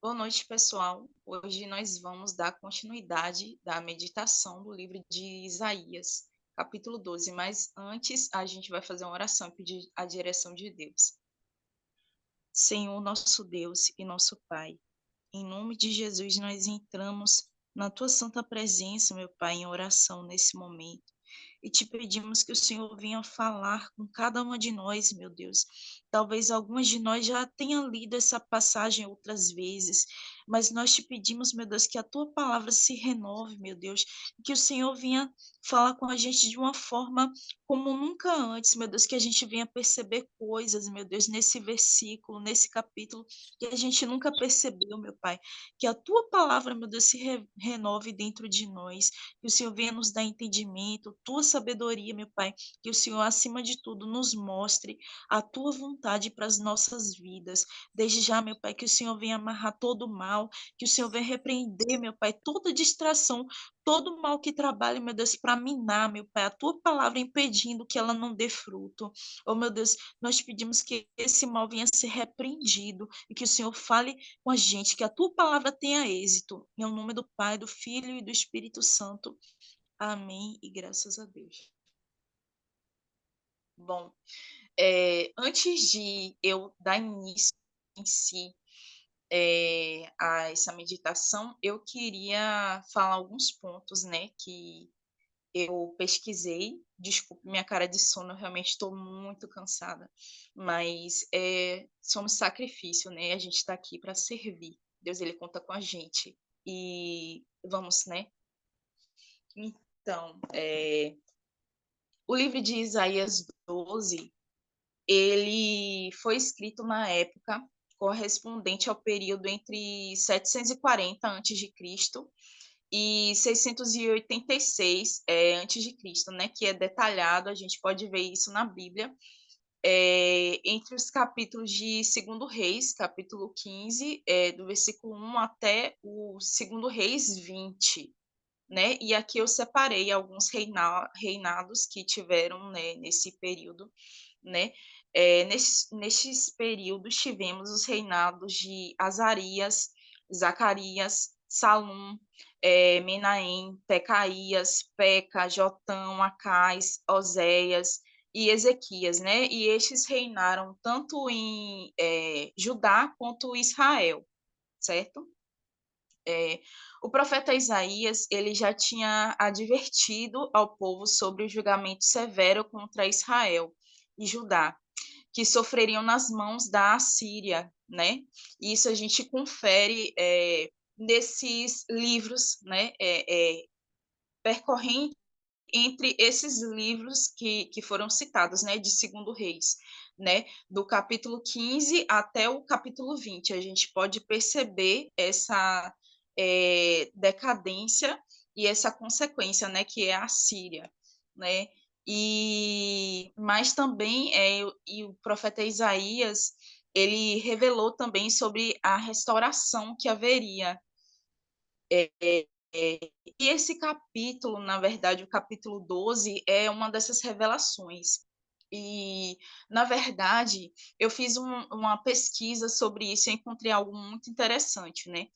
Boa noite, pessoal. Hoje nós vamos dar continuidade da meditação do livro de Isaías, capítulo 12. Mas antes, a gente vai fazer uma oração e pedir a direção de Deus. Senhor, nosso Deus e nosso Pai, em nome de Jesus, nós entramos na tua santa presença, meu Pai, em oração nesse momento. E te pedimos que o Senhor venha falar com cada uma de nós, meu Deus. Talvez algumas de nós já tenham lido essa passagem outras vezes, mas nós te pedimos, meu Deus, que a tua palavra se renove, meu Deus, que o Senhor venha falar com a gente de uma forma como nunca antes, meu Deus, que a gente venha perceber coisas, meu Deus, nesse versículo, nesse capítulo, que a gente nunca percebeu, meu Pai. Que a tua palavra, meu Deus, se renove dentro de nós, que o Senhor venha nos dar entendimento, tua sabedoria, meu Pai, que o Senhor, acima de tudo, nos mostre a tua vontade para as nossas vidas. Desde já, meu Pai, que o Senhor venha amarrar todo o mal, que o Senhor venha repreender, meu Pai, toda distração, todo o mal que trabalha, meu Deus, para minar, meu Pai, a tua palavra impedindo que ela não dê fruto. Oh, meu Deus, nós te pedimos que esse mal venha ser repreendido e que o Senhor fale com a gente, que a tua palavra tenha êxito. Em nome do Pai, do Filho e do Espírito Santo. Amém e graças a Deus. Bom, antes de eu dar início em si a essa meditação, eu queria falar alguns pontos, né, que eu pesquisei. Desculpe minha cara de sono, eu realmente estou muito cansada, mas somos sacrifício, né? A gente está aqui para servir. Deus, ele conta com a gente. E vamos, né? Então, o livro de Isaías 12, ele foi escrito na época correspondente ao período entre 740 a.C. e 686 antes de Cristo, né, que é detalhado, a gente pode ver isso na Bíblia, entre os capítulos de 2 Reis, capítulo 15, do versículo 1 até o 2 Reis 20, né? E aqui eu separei alguns reinados que tiveram, né, nesse período, né? Nesses períodos tivemos os reinados de Azarias, Zacarias, Salum, Menahem, Pecaías, Peca, Jotão, Acais, Oséias e Ezequias, né? E estes reinaram tanto em Judá quanto Israel, certo? O profeta Isaías, ele já tinha advertido ao povo sobre o julgamento severo contra Israel e Judá, que sofreriam nas mãos da Assíria, né? E isso a gente confere nesses livros, né? Percorrendo entre esses livros que foram citados, né? De Segundo Reis, né? Do capítulo 15 até o capítulo 20, a gente pode perceber essa decadência e essa consequência, né? Que é a Síria, né? Mas também e o profeta Isaías, ele revelou também sobre a restauração que haveria. E esse capítulo, na verdade, o capítulo 12, é uma dessas revelações. E, na verdade, eu fiz uma pesquisa sobre isso e encontrei algo muito interessante, né?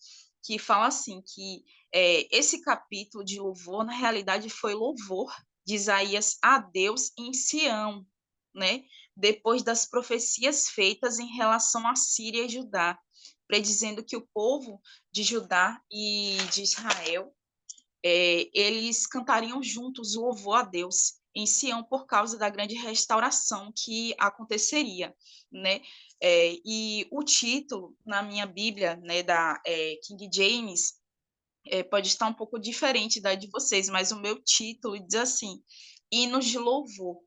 Que fala assim, que esse capítulo de louvor, na realidade, foi louvor de Isaías a Deus em Sião, né? Depois das profecias feitas em relação a Síria e Judá, predizendo que o povo de Judá e de Israel eles cantariam juntos o louvor a Deus em Sião por causa da grande restauração que aconteceria, né? E o título na minha Bíblia, né, da King James, pode estar um pouco diferente da de vocês, mas o meu título diz assim: Hinos de Louvor.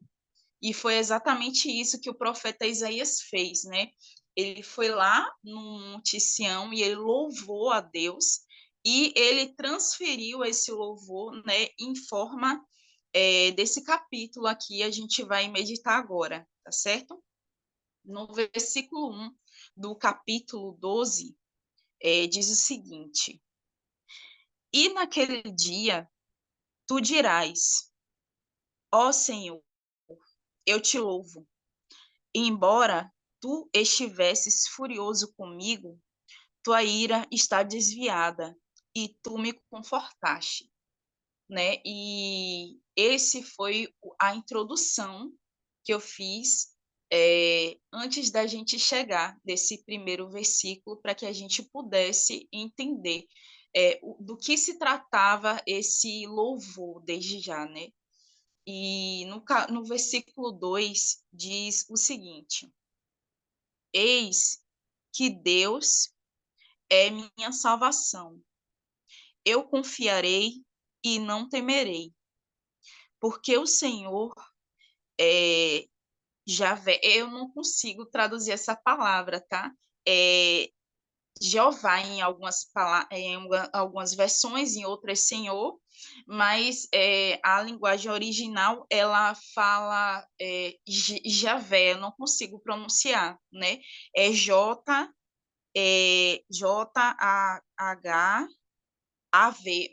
E foi exatamente isso que o profeta Isaías fez, né? Ele foi lá no Monte Sião e ele louvou a Deus e ele transferiu esse louvor, né, em forma desse capítulo aqui a gente vai meditar agora, tá certo? No versículo 1 do capítulo 12, diz o seguinte: E naquele dia tu dirás, ó Senhor, eu te louvo. Embora tu estivesses furioso comigo, tua ira está desviada e tu me confortaste, né? E esse foi a introdução que eu fiz antes da gente chegar nesse primeiro versículo, para que a gente pudesse entender do que se tratava esse louvor desde já, né? E no versículo 2 diz o seguinte: Eis que Deus é minha salvação. Eu confiarei e não temerei, porque o Senhor é Javé. Eu não consigo traduzir essa palavra, tá? É Jeová em algumas versões, em outras Senhor, mas a linguagem original ela fala Javé, eu não consigo pronunciar, né? É J-A-H-A-V,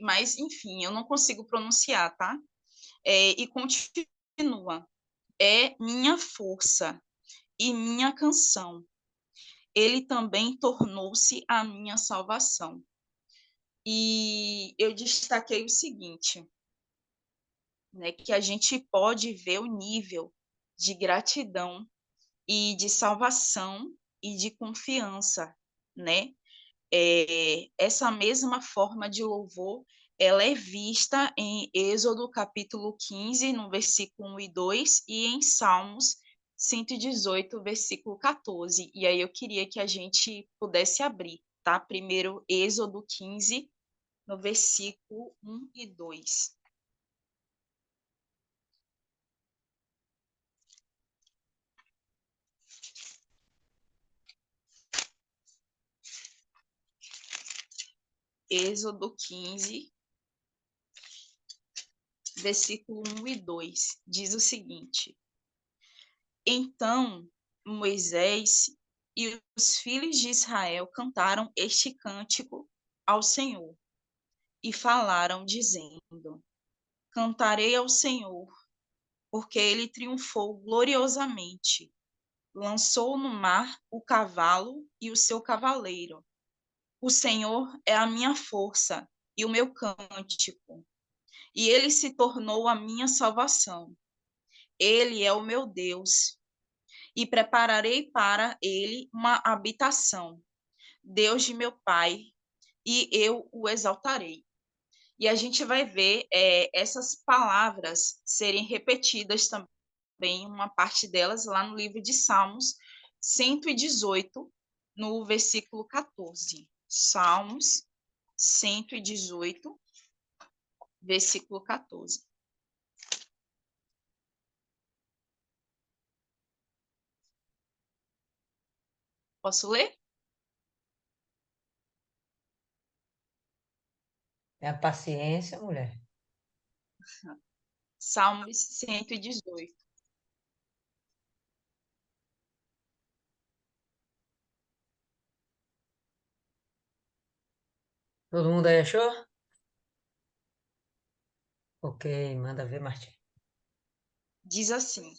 mas enfim, eu não consigo pronunciar, tá? E continua. É minha força e minha canção. Ele também tornou-se a minha salvação. E eu destaquei o seguinte, né, que a gente pode ver o nível de gratidão e de salvação e de confiança, né? Essa mesma forma de louvor, ela é vista em Êxodo capítulo 15, no versículo 1 e 2, e em Salmos 118, versículo 14. E aí eu queria que a gente pudesse abrir, tá? Primeiro, Êxodo 15, no versículo 1 e 2. Êxodo 15, versículo 1 e 2, diz o seguinte: Então Moisés e os filhos de Israel cantaram este cântico ao Senhor e falaram, dizendo: Cantarei ao Senhor, porque ele triunfou gloriosamente. Lançou no mar o cavalo e o seu cavaleiro. O Senhor é a minha força e o meu cântico, e ele se tornou a minha salvação. Ele é o meu Deus, e prepararei para ele uma habitação, Deus de meu Pai, e eu o exaltarei. E a gente vai ver essas palavras serem repetidas também, uma parte delas lá no livro de Salmos 118, no versículo 14. Salmos 118, versículo 14. Posso ler? É a paciência, mulher. Salmos 118. Todo mundo aí achou? Ok, manda ver, Martim. Diz assim: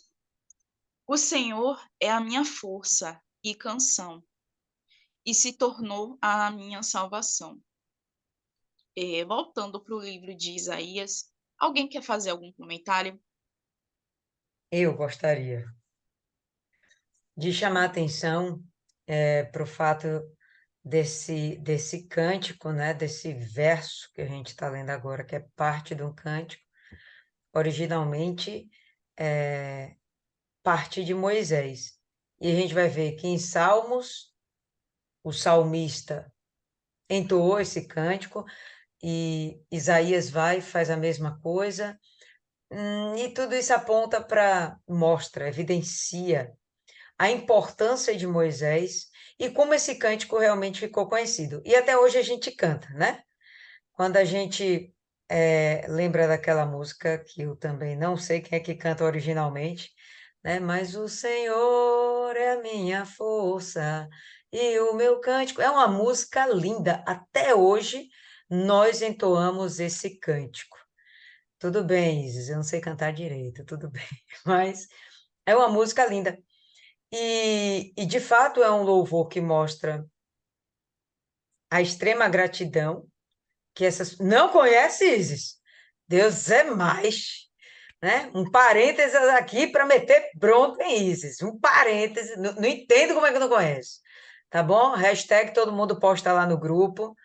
O Senhor é a minha força e canção, e se tornou a minha salvação. Voltando para o livro de Isaías, alguém quer fazer algum comentário? Eu gostaria de chamar a atenção para o fato desse cântico, né, desse verso que a gente está lendo agora, que é parte de um cântico, originalmente parte de Moisés. E a gente vai ver que em Salmos, o salmista entoou esse cântico, e Isaías vai e faz a mesma coisa, e tudo isso aponta para, mostra, evidencia a importância de Moisés e como esse cântico realmente ficou conhecido. E até hoje a gente canta, né? Quando a gente lembra daquela música, que eu também não sei quem é que canta originalmente, né? Mas o Senhor é a minha força e o meu cântico. É uma música linda. Até hoje nós entoamos esse cântico. Tudo bem, Isis, eu não sei cantar direito, tudo bem, mas é uma música linda. E de fato é um louvor que mostra a extrema gratidão que essas... Não conhece, Isis? Deus é mais, né? Um parênteses aqui para meter bronca em Isis. Um parênteses, não, não entendo como é que não conhece. Tá bom? Hashtag todo mundo posta lá no grupo.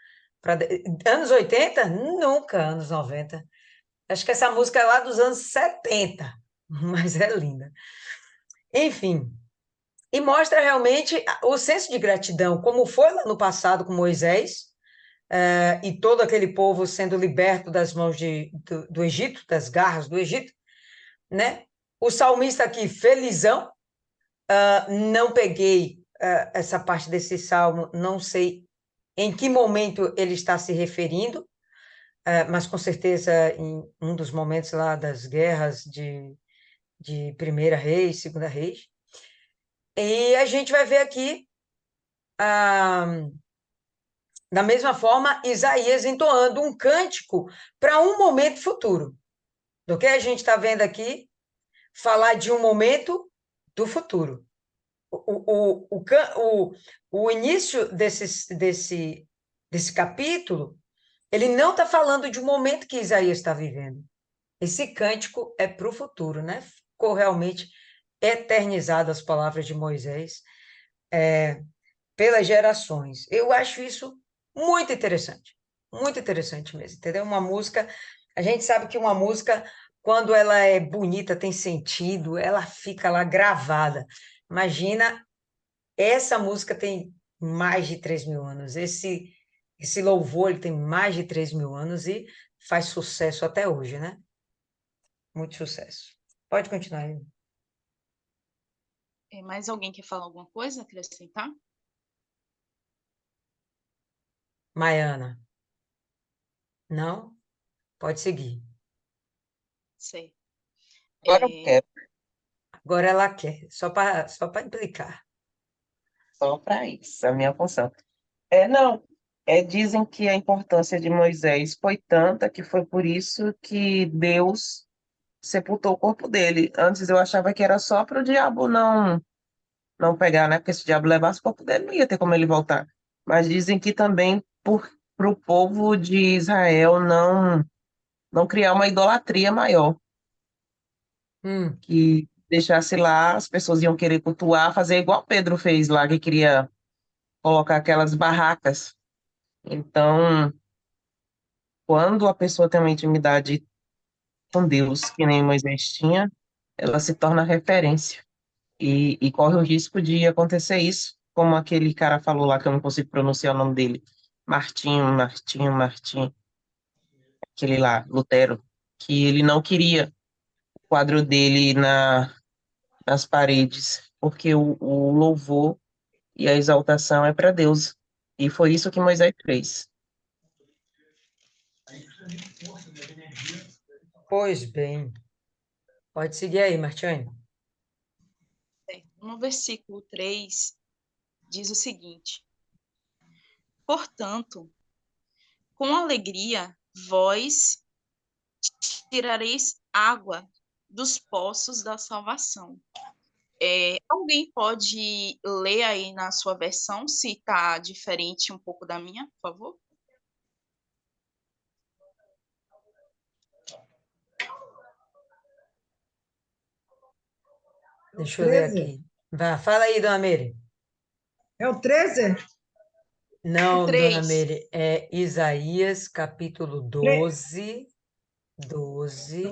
Anos 80? Nunca, anos 90. Acho que essa música é lá dos anos 70, mas é linda. Enfim, e mostra realmente o senso de gratidão, como foi lá no passado com Moisés, e todo aquele povo sendo liberto das mãos do Egito, das garras do Egito, né? O salmista aqui, felizão, não peguei essa parte desse salmo, não sei em que momento ele está se referindo, mas com certeza em um dos momentos lá das guerras de Primeira Reis, Segunda Reis. E a gente vai ver aqui, da mesma forma, Isaías entoando um cântico para um momento futuro. Do que a gente está vendo aqui, falar de um momento do futuro. O início desse capítulo, ele não está falando de um momento que Isaías está vivendo. Esse cântico é para o futuro, né? Ficou realmente eternizado as palavras de Moisés pelas gerações. Eu acho isso muito interessante mesmo, entendeu? Uma música, a gente sabe que uma música, quando ela é bonita, tem sentido, ela fica lá gravada. Imagina, essa música tem mais de 3.000 anos, esse louvor ele tem mais de 3.000 anos e faz sucesso até hoje, né? Muito sucesso. Pode continuar aí. Mais alguém quer falar alguma coisa, acrescentar? Maiana, não? Pode seguir. Sei. Agora eu quero, Agora ela quer, só para implicar. só para isso, a minha função. Não, dizem que a importância de Moisés foi tanta que foi por isso que Deus sepultou o corpo dele. Antes eu achava que era só para o diabo não pegar, né? Porque se o diabo levasse o corpo dele, não ia ter como ele voltar. Mas dizem que também para o povo de Israel não criar uma idolatria maior, Hum, que deixasse lá, as pessoas iam querer cultuar, fazer igual Pedro fez lá, que queria colocar aquelas barracas. Então, quando a pessoa tem uma intimidade com Deus, que nem Moisés tinha, ela se torna referência. E corre o risco de acontecer isso, como aquele cara falou lá, que eu não consigo pronunciar o nome dele. Martinho, aquele lá, Lutero, que ele não queria o quadro dele nas paredes, porque o louvor e a exaltação é para Deus. E foi isso que Moisés fez. pois bem. Pode seguir aí, Martiane. No versículo 3, diz o seguinte: portanto, com alegria, vós tirareis água dos poços da salvação. Alguém pode ler aí na sua versão, se está diferente um pouco da minha, por favor? Deixa eu ler 13? aqui. Vá, fala aí, dona Meire. É o 13? O Não, dona 3. Meire, é Isaías, capítulo 12, 12,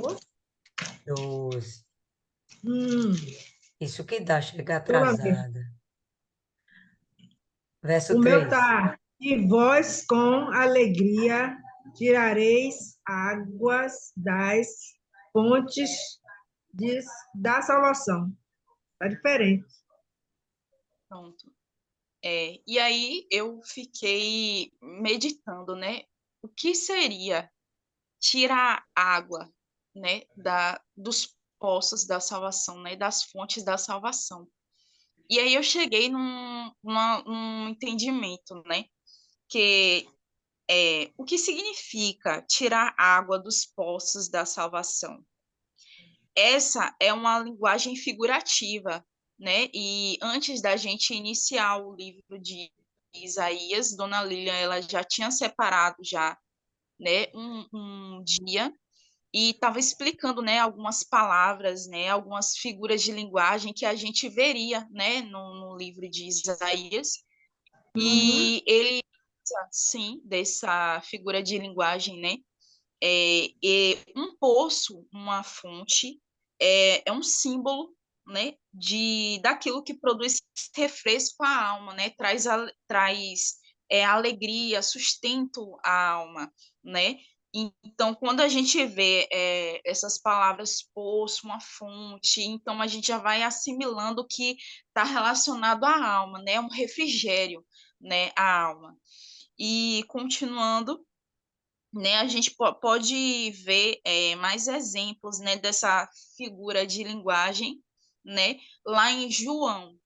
12. Hum, Isso que dá, chega Deixa eu lá ver. atrasada. Verso O meu 3. tá. E vós com alegria tirareis águas das fontes da salvação. Tá diferente. Pronto. E aí eu fiquei meditando, né? O que seria tirar água, né, dos poços da salvação, né, das fontes da salvação? E aí eu cheguei num entendimento, né, que o que significa tirar água dos poços da salvação? Essa é uma linguagem figurativa, né? E antes da gente iniciar o livro Isaías, Dona Lilian, ela já tinha separado já, né, um dia e estava explicando, né, algumas palavras, né, algumas figuras de linguagem que a gente veria, né, no livro de Isaías. Uhum. E ele, sim, dessa figura de linguagem, né, um poço, uma fonte, é um símbolo, né, daquilo que produz refresco à alma, né, traz alegria, sustento à alma, né. Então, quando a gente vê essas palavras poço, uma fonte, então a gente já vai assimilando que está relacionado à alma, né, um refrigério, né, à alma. E continuando, né, a gente pode ver mais exemplos, né, dessa figura de linguagem, né, lá em João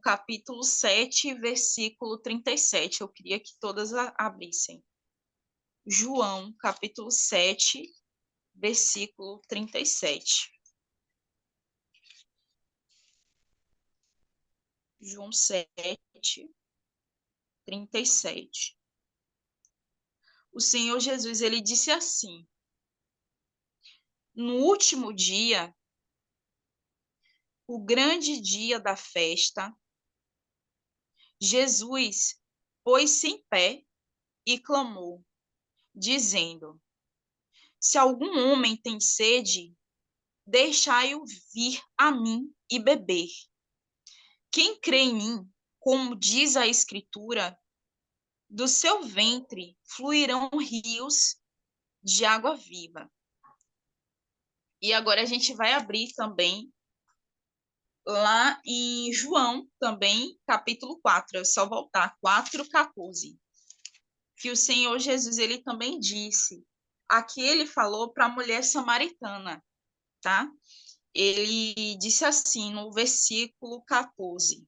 capítulo 7, versículo 37. Eu queria que todas abrissem. João capítulo 7, versículo 37. João 7, 37. O Senhor Jesus, ele disse assim: no último dia, o grande dia da festa, Jesus pôs-se em pé e clamou, dizendo: se algum homem tem sede, deixai-o vir a mim e beber. Quem crê em mim, como diz a Escritura, do seu ventre fluirão rios de água viva. E agora a gente vai abrir também lá em João, também, capítulo 4, é só voltar, 4:14, que o Senhor Jesus, ele também disse, aqui ele falou para a mulher samaritana, tá? Ele disse assim, no versículo 14,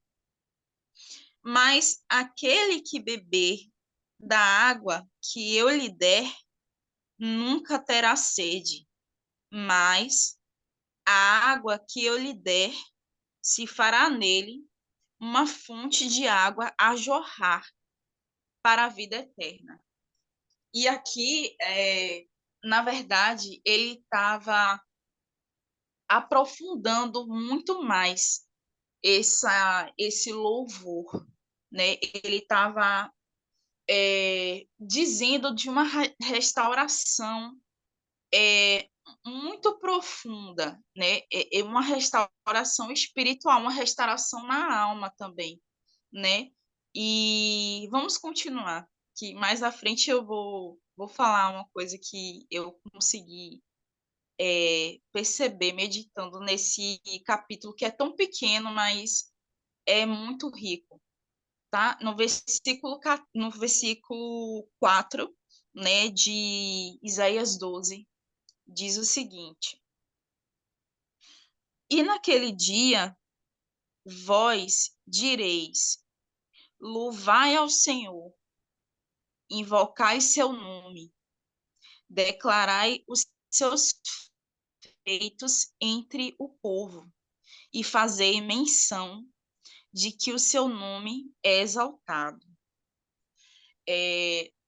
mas aquele que beber da água que eu lhe der, nunca terá sede, mas a água que eu lhe der se fará nele uma fonte de água a jorrar para a vida eterna. E aqui, na verdade, ele estava aprofundando muito mais esse louvor, né? Ele estava dizendo de uma restauração muito profunda, né? Uma restauração espiritual, uma restauração na alma também, né? E vamos continuar, que mais à frente eu vou falar uma coisa que eu consegui perceber meditando nesse capítulo que é tão pequeno, mas é muito rico, tá? No versículo 4, né, de Isaías 12, diz o seguinte: e naquele dia vós direis, louvai ao Senhor, invocai seu nome, declarai os seus feitos entre o povo, e fazei menção de que o seu nome é exaltado.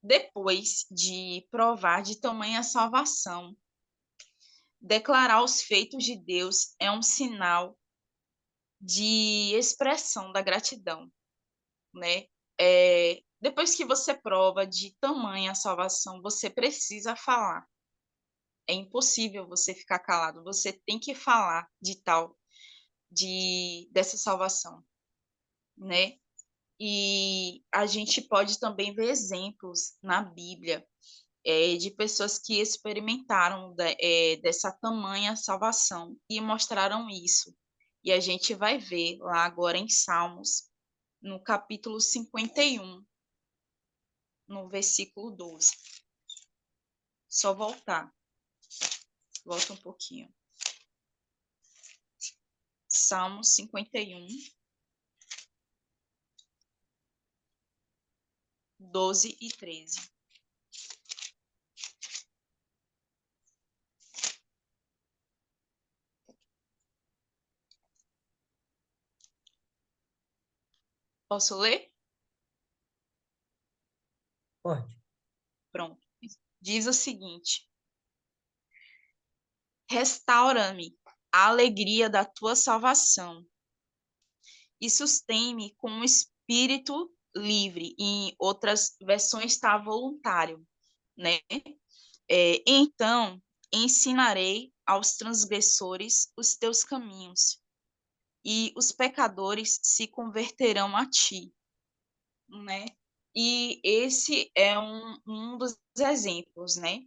Depois de provar de tamanha salvação, declarar os feitos de Deus é um sinal de expressão da gratidão, né? Depois que você prova de tamanha salvação, você precisa falar. É impossível você ficar calado. Você tem que falar dessa salvação, né? E a gente pode também ver exemplos na Bíblia de pessoas que experimentaram dessa tamanha salvação e mostraram isso. E a gente vai ver lá agora em Salmos, no capítulo 51, no versículo 12. Só voltar. Volta um pouquinho. Salmos 51, 12 e 13. Posso ler? Pode. Pronto. Diz o seguinte: restaura-me a alegria da tua salvação e sustém-me com um espírito livre. Em outras versões está voluntário, né? Então ensinarei aos transgressores os teus caminhos, e os pecadores se converterão a ti, né? E esse é um dos exemplos, né?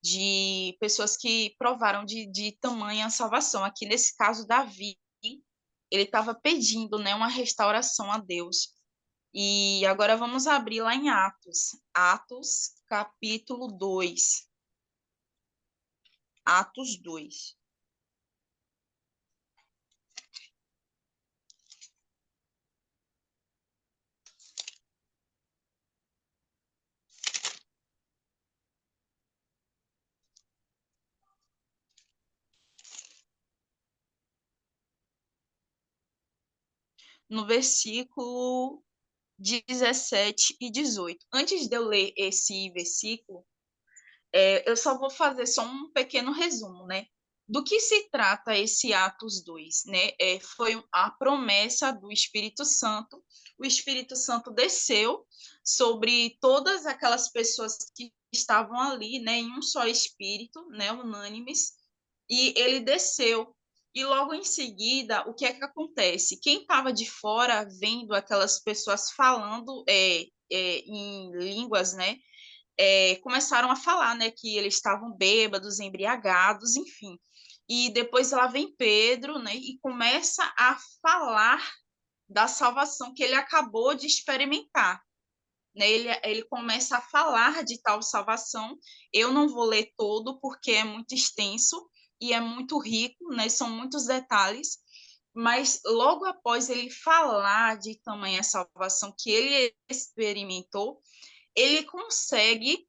De pessoas que provaram de tamanha salvação. Aqui, nesse caso, Davi, ele estava pedindo, né, uma restauração a Deus. E agora vamos abrir lá em Atos. Atos, capítulo 2. Atos 2. No versículo 17 e 18. Antes de eu ler esse versículo, eu só vou fazer só um pequeno resumo, né? Do que se trata esse Atos 2, né? Foi a promessa do Espírito Santo. O Espírito Santo desceu sobre todas aquelas pessoas que estavam ali, né, em um só espírito, né, unânimes, e ele desceu. E logo em seguida, o que é que acontece? Quem estava de fora vendo aquelas pessoas falando em línguas, né, começaram a falar, né, que eles estavam bêbados, embriagados, enfim. E depois lá vem Pedro, né, e começa a falar da salvação que ele acabou de experimentar. Né? Ele começa a falar de tal salvação. Eu não vou ler todo porque é muito extenso e é muito rico, né? São muitos detalhes. Mas logo após ele falar de tamanha salvação que ele experimentou, ele consegue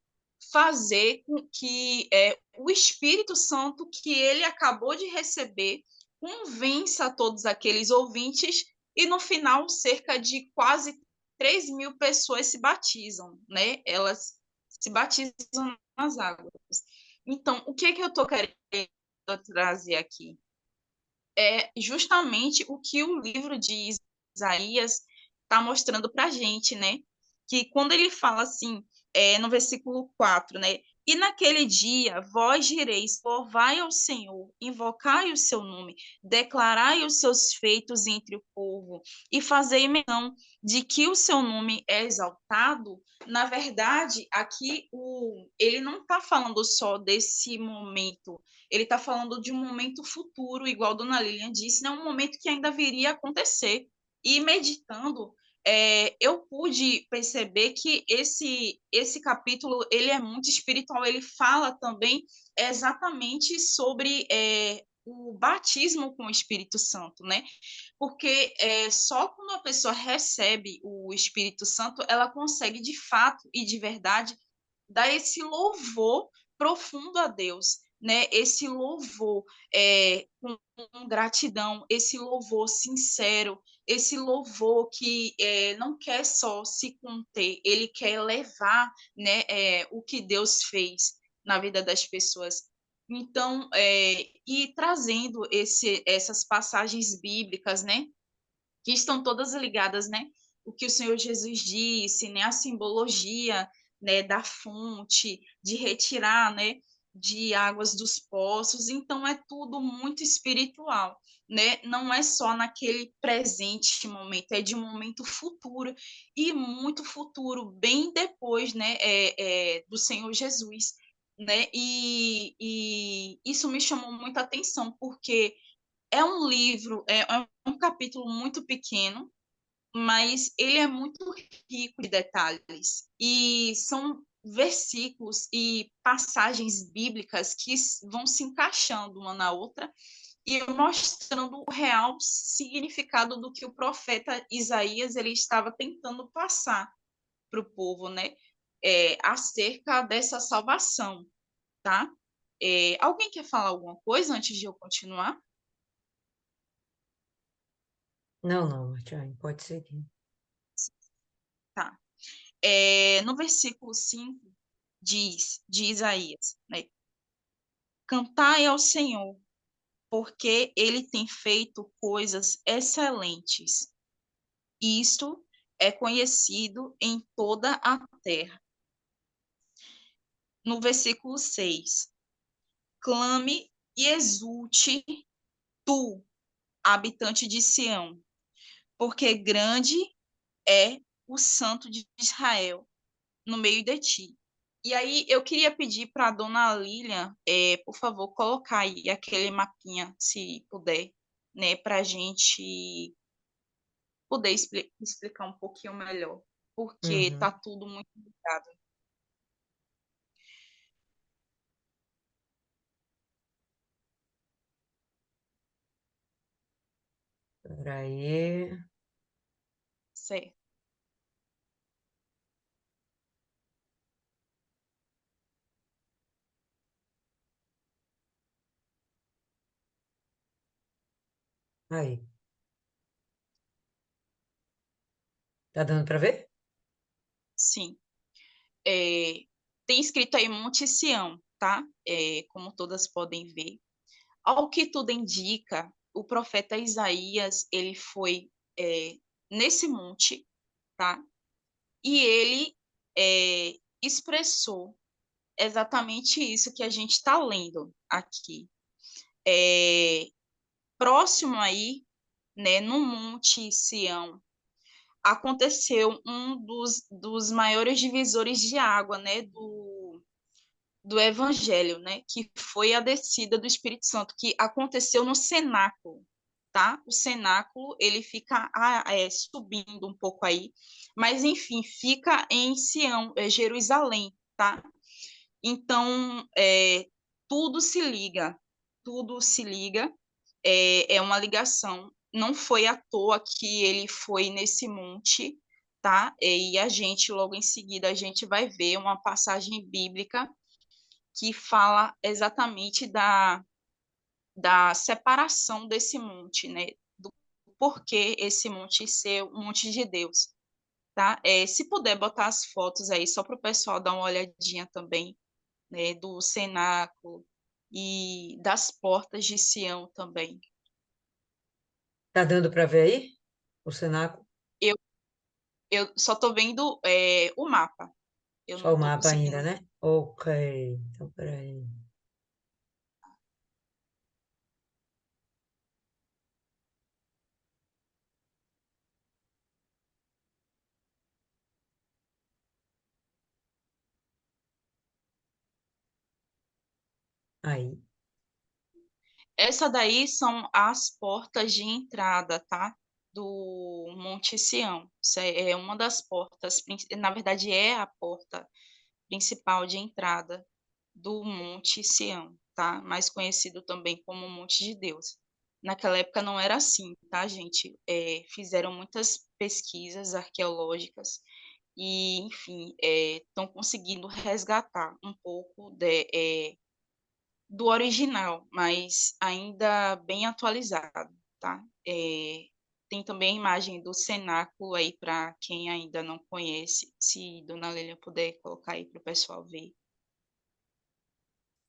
fazer com que o Espírito Santo que ele acabou de receber convença todos aqueles ouvintes e no final cerca de quase 3.000 pessoas se batizam, né? Elas se batizam nas águas. Então, o que é que eu estou querendo trazer aqui? É justamente o que o livro de Isaías está mostrando para a gente, né? Que quando ele fala assim, no versículo 4, né? E naquele dia vós direis, louvai ao Senhor, invocai o seu nome, declarai os seus feitos entre o povo e fazei menção de que o seu nome é exaltado. Na verdade, aqui ele não está falando só desse momento, ele está falando de um momento futuro, igual a Dona Lilian disse, né? Um momento que ainda viria a acontecer. E meditando, eu pude perceber que esse capítulo ele é muito espiritual. Ele fala também exatamente sobre o batismo com o Espírito Santo, né? Porque só quando a pessoa recebe o Espírito Santo, ela consegue de fato e de verdade dar esse louvor profundo a Deus, né? Esse louvor com gratidão, esse louvor sincero, esse louvor que não quer só se conter, ele quer levar, né, o que Deus fez na vida das pessoas. Então, e trazendo essas passagens bíblicas, né, que estão todas ligadas, né, o que o Senhor Jesus disse, né, a simbologia, né, da fonte, de retirar, né, de águas dos poços. Então é tudo muito espiritual, né? Não é só naquele presente momento, é de um momento futuro e muito futuro, bem depois, né, do Senhor Jesus, né? E isso me chamou muita atenção porque é um livro, é um capítulo muito pequeno, mas ele é muito rico de detalhes. E são versículos e passagens bíblicas que vão se encaixando uma na outra e mostrando o real significado do que o profeta Isaías ele estava tentando passar para o povo, né? Acerca dessa salvação, tá? Alguém quer falar alguma coisa antes de eu continuar? Não, Martiane, pode seguir. Tá. No versículo 5 diz, de Isaías, né? Cantai ao Senhor, porque ele tem feito coisas excelentes. Isto é conhecido em toda a terra. No versículo 6, clame e exulte tu, habitante de Sião, porque grande é o Santo de Israel no meio de ti. E aí eu queria pedir para a dona Lilian, por favor, colocar aí aquele mapinha, se puder, né, para a gente poder explicar um pouquinho melhor, porque tá Uhum. tudo muito ligado. Peraí. Certo. Aí. Tá dando para ver? Sim. Tem escrito aí Monte Sião, tá? Como todas podem ver. Ao que tudo indica, o profeta Isaías, ele foi nesse monte, tá? E ele expressou exatamente isso que a gente está lendo aqui. Próximo aí, né, no Monte Sião, aconteceu um dos maiores divisores de água, né, do Evangelho, né, que foi a descida do Espírito Santo, que aconteceu no cenáculo, tá? O cenáculo, ele fica subindo um pouco aí, mas, enfim, fica em Sião, Jerusalém, tá? Então, tudo se liga, tudo se liga, é uma ligação. Não foi à toa que ele foi nesse monte, tá? E a gente, logo em seguida, a gente vai ver uma passagem bíblica que fala exatamente da separação desse monte, né? Do porquê esse monte ser um monte de Deus, tá? Se puder botar as fotos aí, só para o pessoal dar uma olhadinha também, né? Do cenáculo e das portas de Sião também. Tá dando para ver aí? O cenáculo? Eu, eu só estou vendo o mapa, eu Só não o estou mapa ainda, conseguindo. né? Ok. Então, peraí. Aí. Essa daí são as portas de entrada, tá? Do Monte Sião. Isso é uma das portas, na verdade é a porta principal de entrada do Monte Sião, tá? Mais conhecido também como Monte de Deus. Naquela época não era assim, tá, gente? Fizeram muitas pesquisas arqueológicas e, enfim, estão conseguindo resgatar um pouco do original, mas ainda bem atualizado, tá? Tem também a imagem do cenáculo aí para quem ainda não conhece, se Dona Leila puder colocar aí para o pessoal ver.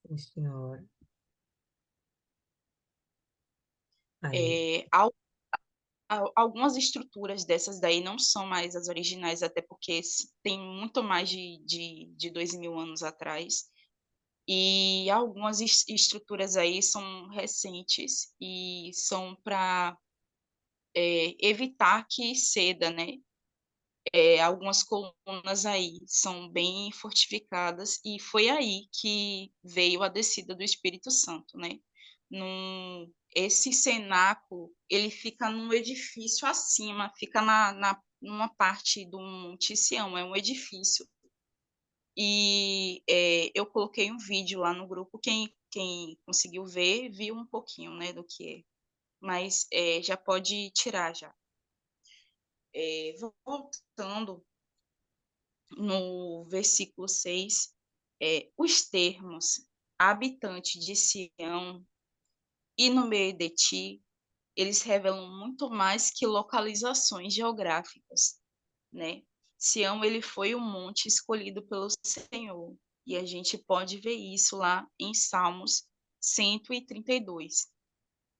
Sim, senhora. Aí. É, algumas estruturas dessas daí não são mais as originais, até porque tem muito mais de 2.000 anos atrás. E algumas estruturas aí são recentes e são para evitar que ceda, né? Algumas colunas aí são bem fortificadas e foi aí que veio a descida do Espírito Santo, né? Esse cenáculo, ele fica num edifício acima, fica numa parte do Monte Sião, é um edifício. E eu coloquei um vídeo lá no grupo, quem conseguiu ver, viu um pouquinho, né, do que é. Mas já pode tirar já. Voltando no versículo 6, os termos habitante de Sião e no meio de ti, eles revelam muito mais que localizações geográficas, né? Sião, ele foi o monte escolhido pelo Senhor. E a gente pode ver isso lá em Salmos 132.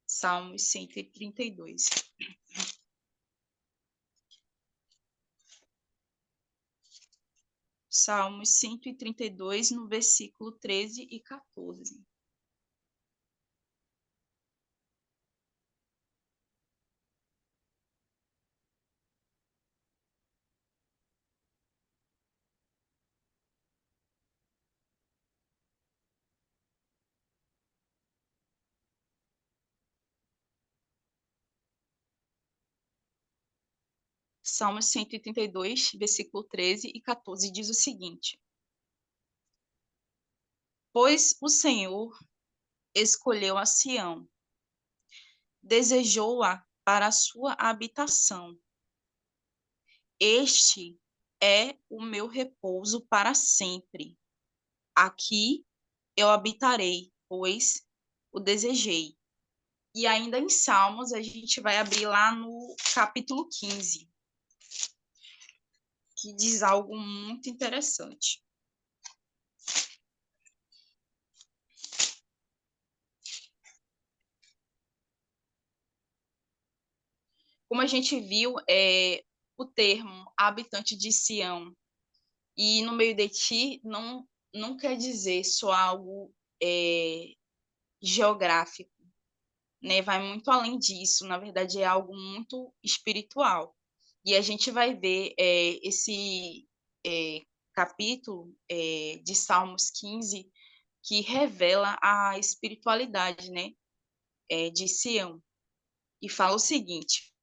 Salmos 132. Salmos 132, no versículo 13 e 14. Salmos 132, versículo 13 e 14 diz o seguinte: Pois o Senhor escolheu a Sião, desejou-a para a sua habitação. Este é o meu repouso para sempre. Aqui eu habitarei, pois o desejei. E ainda em Salmos, a gente vai abrir lá no capítulo 15, que diz algo muito interessante. Como a gente viu, o termo habitante de Sião e no meio de ti não quer dizer só algo geográfico, né? Vai muito além disso, na verdade é algo muito espiritual. E a gente vai ver esse capítulo de Salmos 15 que revela a espiritualidade, né, de Sião. E fala o seguinte: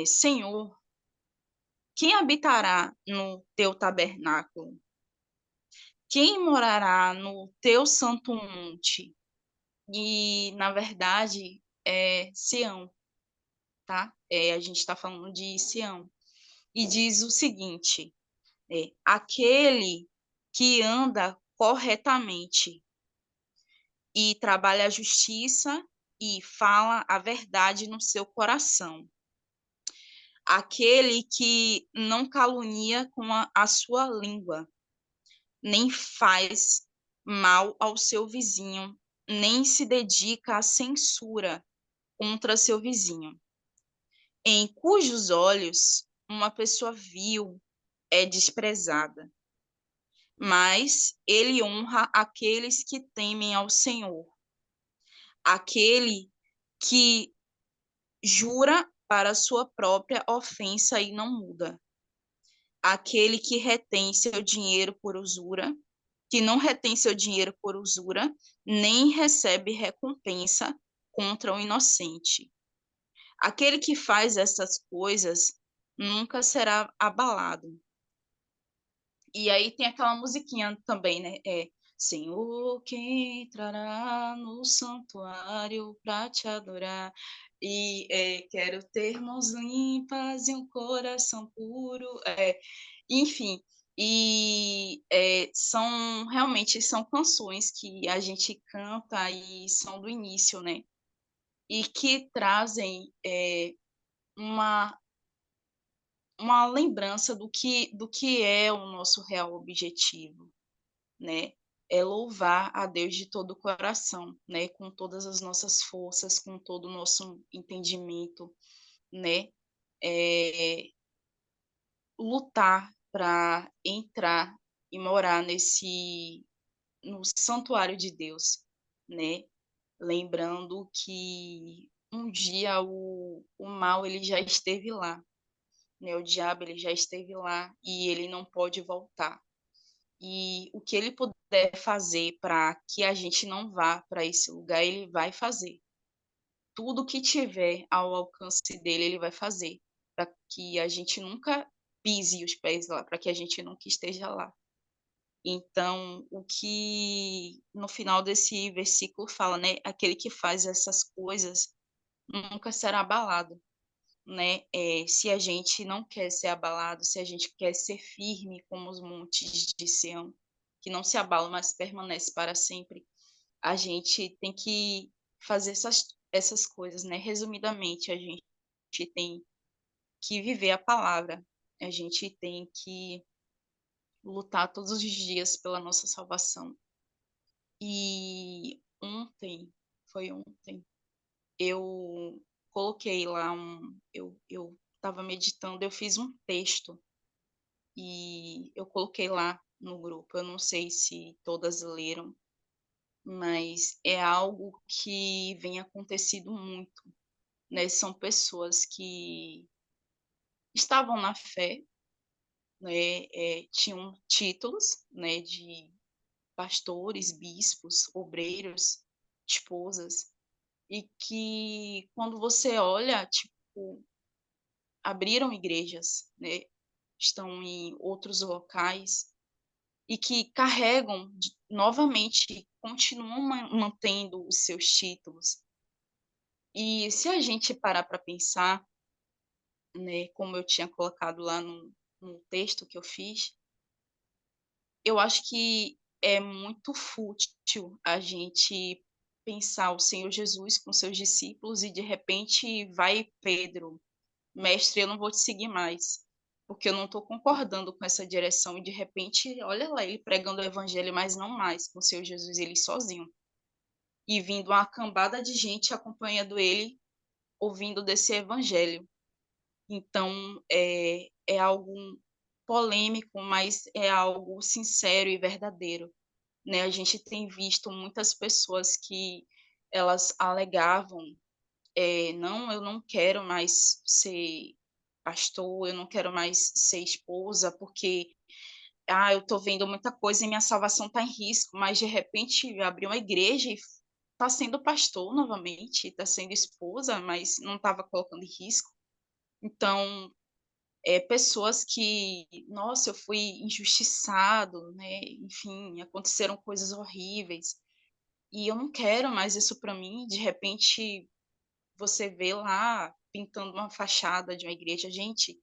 Senhor, quem habitará no teu tabernáculo? Quem morará no teu santo monte? E, na verdade, é Sião, tá? A gente está falando de Sião. E diz o seguinte: aquele que anda corretamente e trabalha a justiça e fala a verdade no seu coração. Aquele que não calunia com a sua língua, nem faz mal ao seu vizinho, nem se dedica à censura contra seu vizinho, em cujos olhos uma pessoa vil é desprezada. Mas ele honra aqueles que temem ao Senhor, aquele que jura para sua própria ofensa e não muda, aquele que retém seu dinheiro por usura, que não retém seu dinheiro por usura, nem recebe recompensa contra o inocente. Aquele que faz essas coisas nunca será abalado. E aí tem aquela musiquinha também, né? Senhor, que entrará no santuário para te adorar. E quero ter mãos limpas e um coração puro. Enfim, e realmente são canções que a gente canta e são do início, né? E que trazem uma lembrança do que é o nosso real objetivo, né? É louvar a Deus de todo o coração, né? Com todas as nossas forças, com todo o nosso entendimento, né? Lutar para entrar e morar no santuário de Deus, né? Lembrando que um dia o mal ele já esteve lá, né? O diabo ele já esteve lá e ele não pode voltar. E o que ele puder fazer para que a gente não vá para esse lugar, ele vai fazer. Tudo que tiver ao alcance dele, ele vai fazer, para que a gente nunca pise os pés lá, para que a gente nunca esteja lá. Então, o que no final desse versículo fala, né? Aquele que faz essas coisas nunca será abalado, né? Se a gente não quer ser abalado, se a gente quer ser firme como os montes de Sião, que não se abalam, mas permanece para sempre, a gente tem que fazer essas coisas, né? Resumidamente, a gente tem que viver a palavra, A gente tem que lutar todos os dias pela nossa salvação. E foi ontem, eu coloquei lá eu estava meditando, eu fiz um texto e eu coloquei lá no grupo. Eu não sei se todas leram, mas é algo que vem acontecido muito, né? São pessoas que estavam na fé, né? Tinham títulos, né? De pastores, bispos, obreiros, esposas, e que quando você olha, tipo, abriram igrejas, né? Estão em outros locais e que carregam novamente, continuam mantendo os seus títulos. E se a gente parar para pensar, né, como eu tinha colocado lá no texto que eu fiz, eu acho que é muito fútil a gente pensar o Senhor Jesus com seus discípulos e de repente vai Pedro, mestre, eu não vou te seguir mais, porque eu não estou concordando com essa direção. E de repente, olha lá, ele pregando o evangelho, mas não mais com o Senhor Jesus, ele sozinho. E vindo uma cambada de gente acompanhando ele, ouvindo desse evangelho. Então, é algo polêmico, mas é algo sincero e verdadeiro, né? A gente tem visto muitas pessoas que elas alegavam, não, eu não quero mais ser pastor, eu não quero mais ser esposa, porque eu estou vendo muita coisa e minha salvação está em risco, mas de repente abriu uma igreja e está sendo pastor novamente, está sendo esposa, mas não estava colocando em risco. Então, pessoas que, nossa, eu fui injustiçado, né? Enfim, aconteceram coisas horríveis e eu não quero mais isso para mim. De repente, você vê lá pintando uma fachada de uma igreja, gente,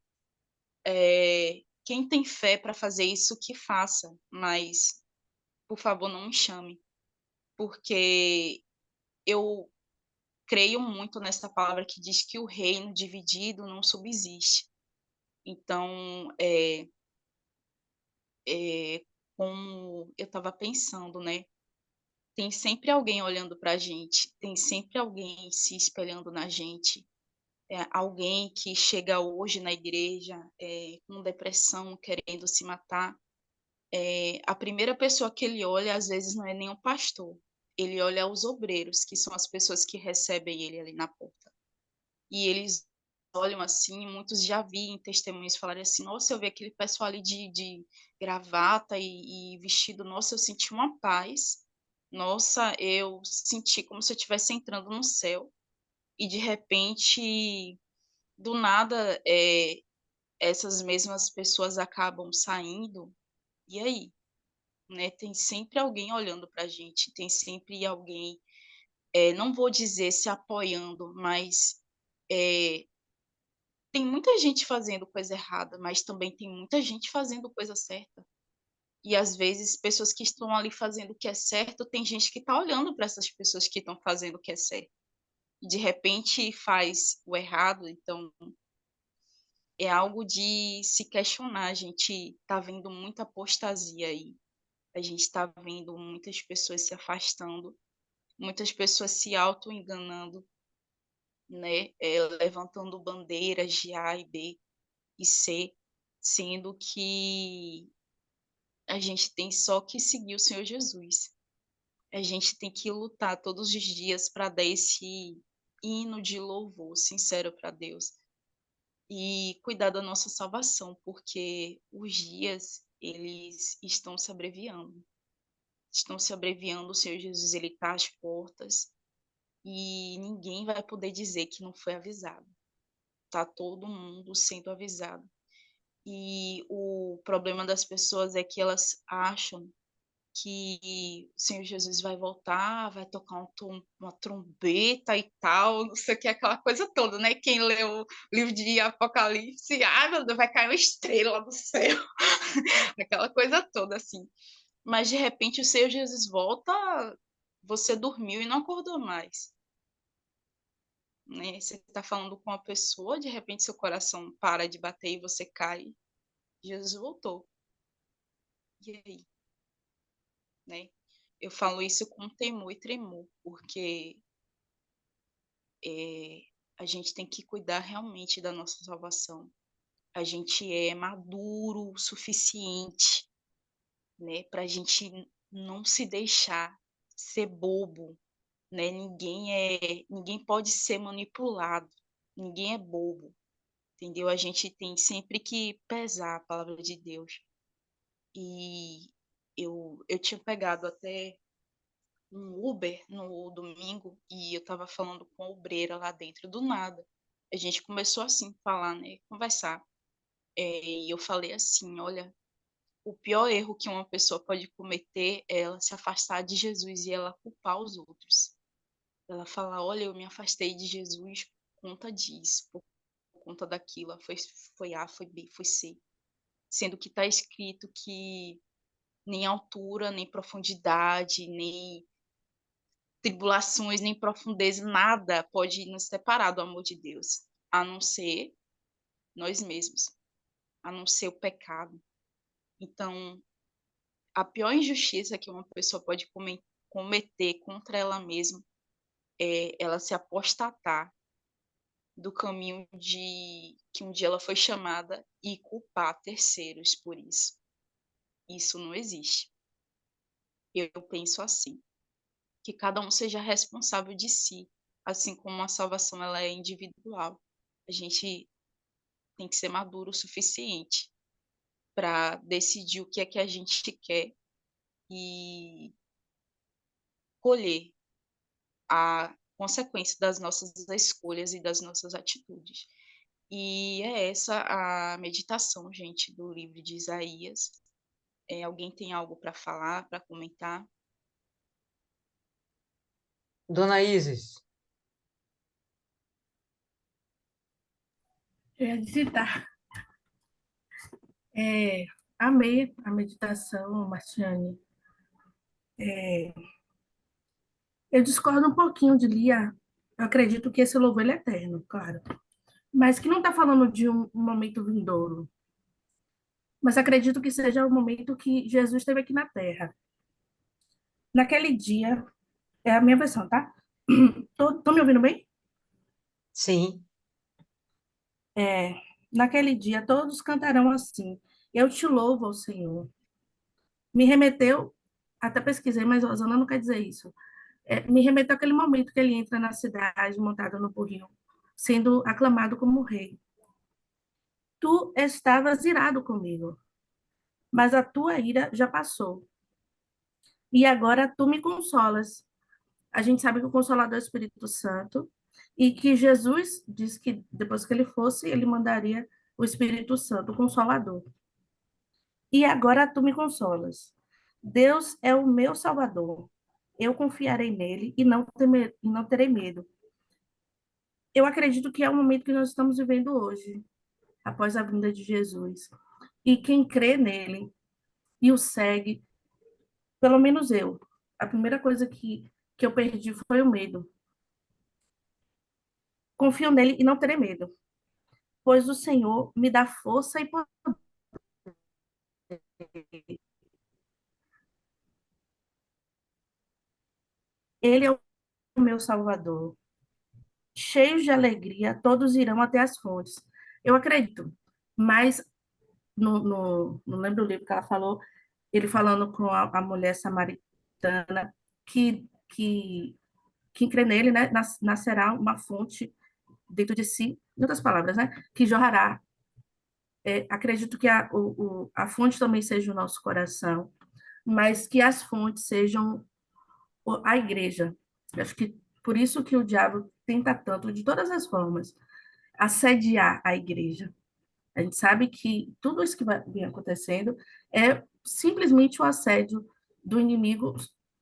quem tem fé para fazer isso, que faça, mas, por favor, não me chame, porque eu creio muito nessa palavra que diz que o reino dividido não subsiste. Então, como eu estava pensando, né? Tem sempre alguém olhando para a gente, tem sempre alguém se espelhando na gente, alguém que chega hoje na igreja com depressão, querendo se matar. A primeira pessoa que ele olha, às vezes, não é nem o pastor, ele olha os obreiros, que são as pessoas que recebem ele ali na porta. E eles olham assim, muitos já vi em testemunhos falarem assim, nossa, eu vi aquele pessoal ali de gravata e vestido, nossa, eu senti uma paz, nossa, eu senti como se eu estivesse entrando no céu, e de repente, do nada, essas mesmas pessoas acabam saindo, e aí? Né? Tem sempre alguém olhando para a gente, tem sempre alguém, não vou dizer se apoiando, mas tem muita gente fazendo coisa errada, mas também tem muita gente fazendo coisa certa. E às vezes, pessoas que estão ali fazendo o que é certo, tem gente que está olhando para essas pessoas que estão fazendo o que é certo. E de repente faz o errado, então é algo de se questionar. A gente está vendo muita apostasia aí. A gente está vendo muitas pessoas se afastando, muitas pessoas se auto-enganando, né? Levantando bandeiras de A e B e C, sendo que a gente tem só que seguir o Senhor Jesus. A gente tem que lutar todos os dias para dar esse hino de louvor sincero para Deus e cuidar da nossa salvação, porque os dias eles estão se abreviando. Estão se abreviando, o Senhor Jesus ele está às portas e ninguém vai poder dizer que não foi avisado. Tá todo mundo sendo avisado. E o problema das pessoas é que elas acham que o Senhor Jesus vai voltar, vai tocar uma trombeta e tal, não sei o que, aquela coisa toda, né? Quem leu o livro de Apocalipse, meu Deus, vai cair uma estrela do céu, aquela coisa toda, assim. Mas, de repente, o Senhor Jesus volta, você dormiu e não acordou mais. Né? Você está falando com uma pessoa, de repente seu coração para de bater e você cai Jesus voltou. E aí? Né? Eu falo isso com temor e tremor, porque a gente tem que cuidar realmente da nossa salvação. A gente é maduro o suficiente, né, para a gente não se deixar ser bobo, né? Ninguém pode ser manipulado, ninguém é bobo, entendeu? A gente tem sempre que pesar a palavra de Deus. E eu tinha pegado até um Uber no domingo e eu estava falando com a obreira lá dentro do nada. A gente começou assim a falar, né, conversar. E eu falei assim, olha, o pior erro que uma pessoa pode cometer é ela se afastar de Jesus e ela culpar os outros. Ela falar, olha, eu me afastei de Jesus por conta disso, por conta daquilo. Foi A, foi B, foi C. Sendo que está escrito que nem altura, nem profundidade, nem tribulações, nem profundeza, nada pode nos separar do amor de Deus, a não ser nós mesmos, a não ser o pecado. Então, a pior injustiça que uma pessoa pode cometer contra ela mesma é ela se apostatar do caminho de que um dia ela foi chamada e culpar terceiros por isso. Isso não existe. Eu penso assim, que cada um seja responsável de si, assim como a salvação ela é individual. A gente tem que ser maduro o suficiente para decidir o que é que a gente quer e colher a consequência das nossas escolhas e das nossas atitudes. E é essa a meditação, gente, do livro de Isaías. Alguém tem algo para falar, para comentar? Dona Isis, Eu ia digitar. Amei a meditação, Marciane. Eu discordo um pouquinho de Lia. Eu acredito que esse louvor ele é eterno, claro. Mas que não está falando de um momento vindouro. Mas acredito que seja o momento que Jesus esteve aqui na Terra. Naquele dia, é a minha versão, tá? Tô me ouvindo bem? sim, Naquele dia, todos cantarão assim: Eu te louvo, ao Senhor. Me remeteu, até pesquisei, mas Osana não quer dizer isso. Me remeteu àquele momento que ele entra na cidade, montado no burrinho, sendo aclamado como rei. Tu estavas irado comigo, mas a tua ira já passou. E agora tu me consolas. A gente sabe que o Consolador é o Espírito Santo e que Jesus disse que depois que ele fosse, ele mandaria o Espírito Santo, o Consolador. E agora tu me consolas. Deus é o meu Salvador. Eu confiarei nele e não terei medo. Eu acredito que é o momento que nós estamos vivendo hoje, após a vinda de Jesus. E quem crê nele e o segue, pelo menos eu, a primeira coisa que eu perdi foi o medo. Confio nele e não terei medo, pois o Senhor me dá força e poder. Ele é o meu Salvador. Cheios de alegria, todos irão até as fontes. Eu acredito, mas não lembro o livro que ela falou, ele falando com a mulher samaritana, que quem crê nele, né, nascerá uma fonte dentro de si, em outras palavras, né, que jorrará. Acredito que a fonte também seja o nosso coração, mas que as fontes sejam a igreja. Eu acho que por isso que o diabo tenta tanto, de todas as formas, assediar a igreja. A gente sabe que tudo isso que vem acontecendo é simplesmente o assédio do inimigo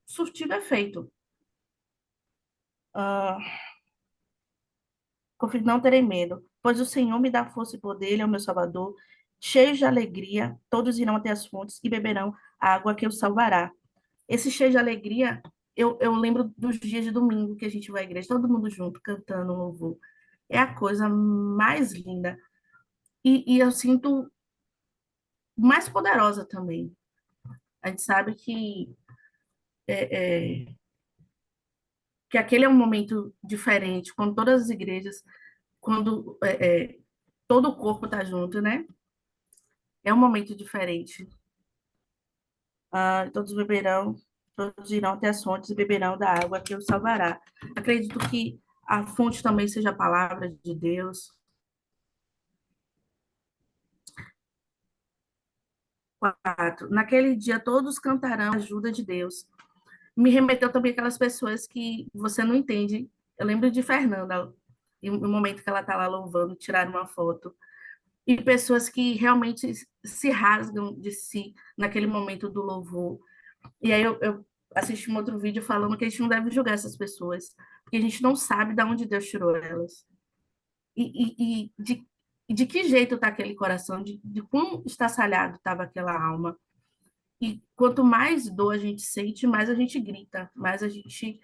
surtindo efeito. Confio, não terei medo, pois o Senhor me dá força e poder, Ele é o meu Salvador. Cheios de alegria, todos irão até as fontes e beberão a água que os salvará. Esse cheio de alegria, eu lembro dos dias de domingo que a gente vai à igreja, todo mundo junto, cantando louvor. É a coisa mais linda. E eu sinto mais poderosa também. A gente sabe que aquele é um momento diferente, quando todas as igrejas, quando todo o corpo está junto, né? É um momento diferente. Todos beberão, todos irão até as fontes e beberão da água que os salvará. Acredito que a fonte também seja a palavra de Deus. 4. Naquele dia todos cantarão a ajuda de Deus. Me remeteu também aquelas pessoas que você não entende. Eu lembro de Fernanda, no momento que ela está lá louvando, tirar uma foto. E pessoas que realmente se rasgam de si naquele momento do louvor. E aí eu assisti um outro vídeo falando que a gente não deve julgar essas pessoas, porque a gente não sabe de onde Deus tirou elas. E de que jeito está aquele coração, de quão estraçalhado estava aquela alma. E quanto mais dor a gente sente, mais a gente grita, mais a gente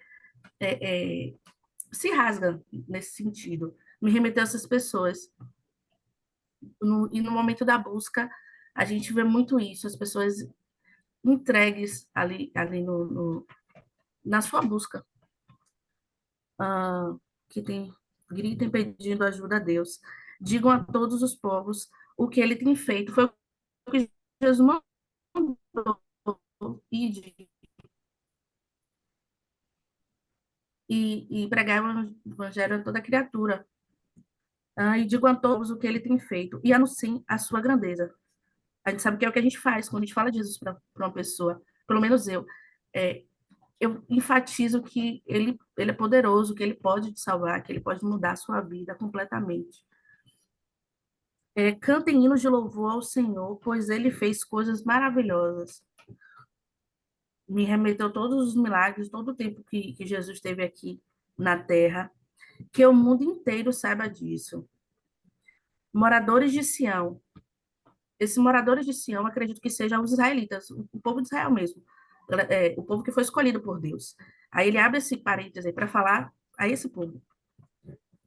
se rasga nesse sentido. Me remeteu a essas pessoas. E no momento da busca, a gente vê muito isso, as pessoas entregues ali na sua busca, que gritem pedindo ajuda a Deus. Digam a todos os povos o que ele tem feito. Foi o que Jesus mandou. E pregar o evangelho a toda criatura. E digam a todos o que ele tem feito. E anunciem a sua grandeza. A gente sabe que é o que a gente faz quando a gente fala de Jesus para uma pessoa. Pelo menos eu. Eu enfatizo que ele é poderoso, que ele pode te salvar, que ele pode mudar a sua vida completamente. Cantem hinos de louvor ao Senhor, pois ele fez coisas maravilhosas. Me remeteu todos os milagres, todo o tempo que Jesus esteve aqui na terra, que o mundo inteiro saiba disso. Moradores de Sião. Esses moradores de Sião, acredito que sejam os israelitas, o povo de Israel mesmo, o povo que foi escolhido por Deus. Aí ele abre esse parênteses aí para falar a esse povo.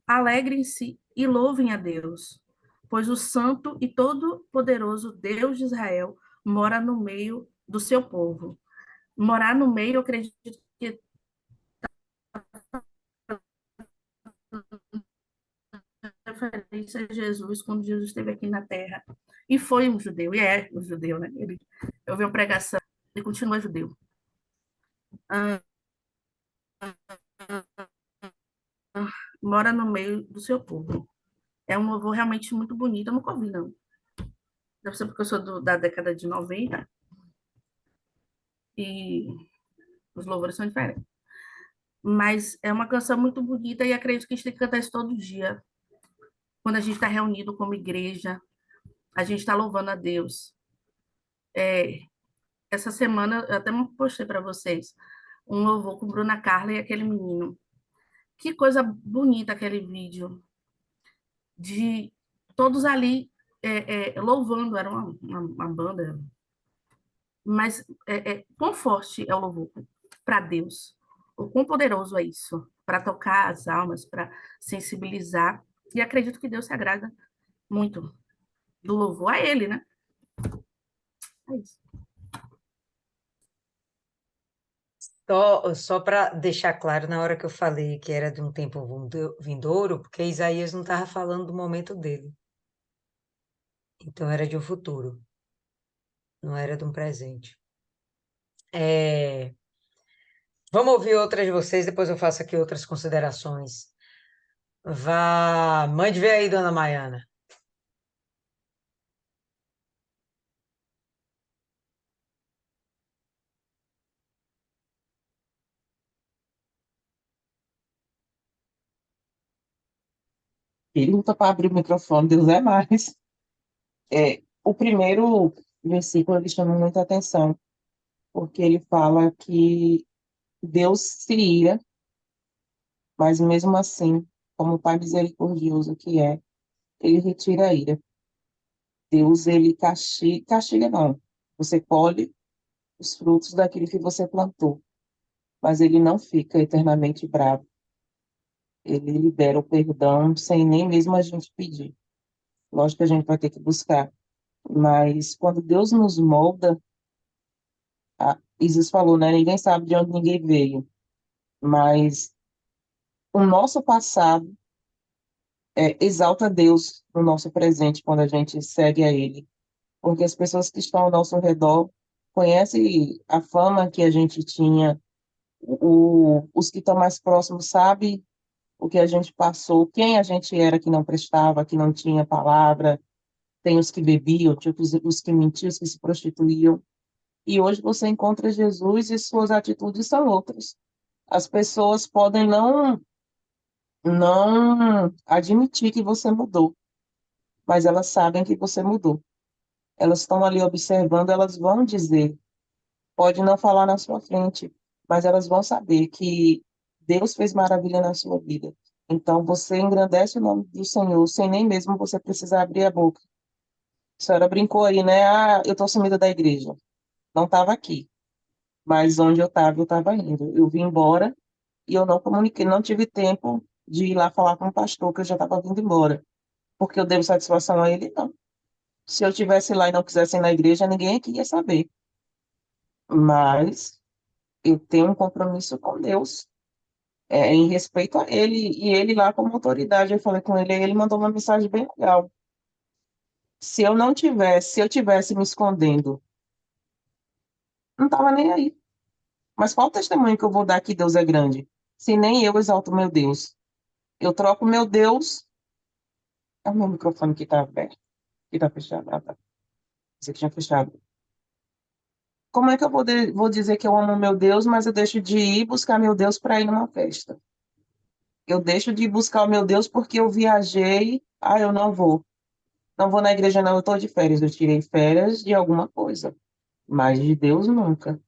Alegrem-se e louvem a Deus, pois o santo e todo-poderoso Deus de Israel mora no meio do seu povo. Morar no meio, eu acredito que é referência a Jesus, quando Jesus esteve aqui na Terra. E foi um judeu, e é um judeu, né? Eu vi uma pregação, ele continua judeu. Mora no meio do seu povo. É um louvor realmente muito bonito, eu nunca ouvi, não. Deve ser porque eu sou da década de 90 e os louvores são diferentes. Mas é uma canção muito bonita e acredito que a gente tem que cantar isso todo dia. Quando a gente está reunido como igreja, a gente está louvando a Deus. Essa semana eu até postei para vocês um louvor com Bruna Carla e aquele menino. Que coisa bonita aquele vídeo de todos ali louvando, era uma banda, mas quão forte é o louvor para Deus, o quão poderoso é isso, para tocar as almas, para sensibilizar, e acredito que Deus se agrada muito do louvor a Ele, né? É isso. Só para deixar claro, na hora que eu falei que era de um tempo vindouro, porque Isaías não estava falando do momento dele. Então era de um futuro, não era de um presente. Vamos ouvir outras de vocês, depois eu faço aqui outras considerações. Mande ver aí, dona Maiana. E luta para abrir o microfone, Deus é mais. O primeiro versículo ele chama muita atenção, porque ele fala que Deus se ira, mas mesmo assim, como o Pai misericordioso que é, ele retira a ira. Deus, ele castiga não. Você colhe os frutos daquilo que você plantou, mas ele não fica eternamente bravo. Ele libera o perdão sem nem mesmo a gente pedir. Lógico que a gente vai ter que buscar, Mas quando Deus nos molda, Isis falou, né? Ninguém sabe de onde ninguém veio. Mas o nosso passado exalta Deus no nosso presente quando a gente segue a Ele. Porque as pessoas que estão ao nosso redor conhecem a fama que a gente tinha, os que estão mais próximos sabem o que a gente passou, quem a gente era que não prestava, que não tinha palavra, tem os que bebiam, tinha os que mentiam, os que se prostituíam. E hoje você encontra Jesus e suas atitudes são outras. As pessoas podem não admitir que você mudou, mas elas sabem que você mudou. Elas estão ali observando, elas vão dizer, pode não falar na sua frente, mas elas vão saber que Deus fez maravilha na sua vida. Então você engrandece o nome do Senhor sem nem mesmo você precisar abrir a boca. A senhora brincou aí, né? Ah, eu estou sumida da igreja. Não estava aqui, mas onde eu estava indo. Eu vim embora e eu não comuniquei, não tive tempo de ir lá falar com o pastor, que eu já estava vindo embora. Porque eu devo satisfação a ele, não. Se eu estivesse lá e não quisesse ir na igreja, ninguém aqui ia saber. Mas eu tenho um compromisso com Deus, em respeito a ele, e ele lá como autoridade, eu falei com ele, ele mandou uma mensagem bem legal. Se eu tivesse me escondendo, não estava nem aí. Mas qual o testemunho que eu vou dar que Deus é grande? Se nem eu exalto meu Deus. Eu troco meu Deus. É o meu microfone que está aberto, que está fechado. Ah, tá. Você tinha fechado. Como é que eu vou dizer que eu amo meu Deus, mas eu deixo de ir buscar meu Deus para ir numa festa? Eu deixo de ir buscar o meu Deus porque eu viajei. Ah, eu não vou. Não vou na igreja, não. Eu estou de férias. Eu tirei férias de alguma coisa. Mas de Deus nunca.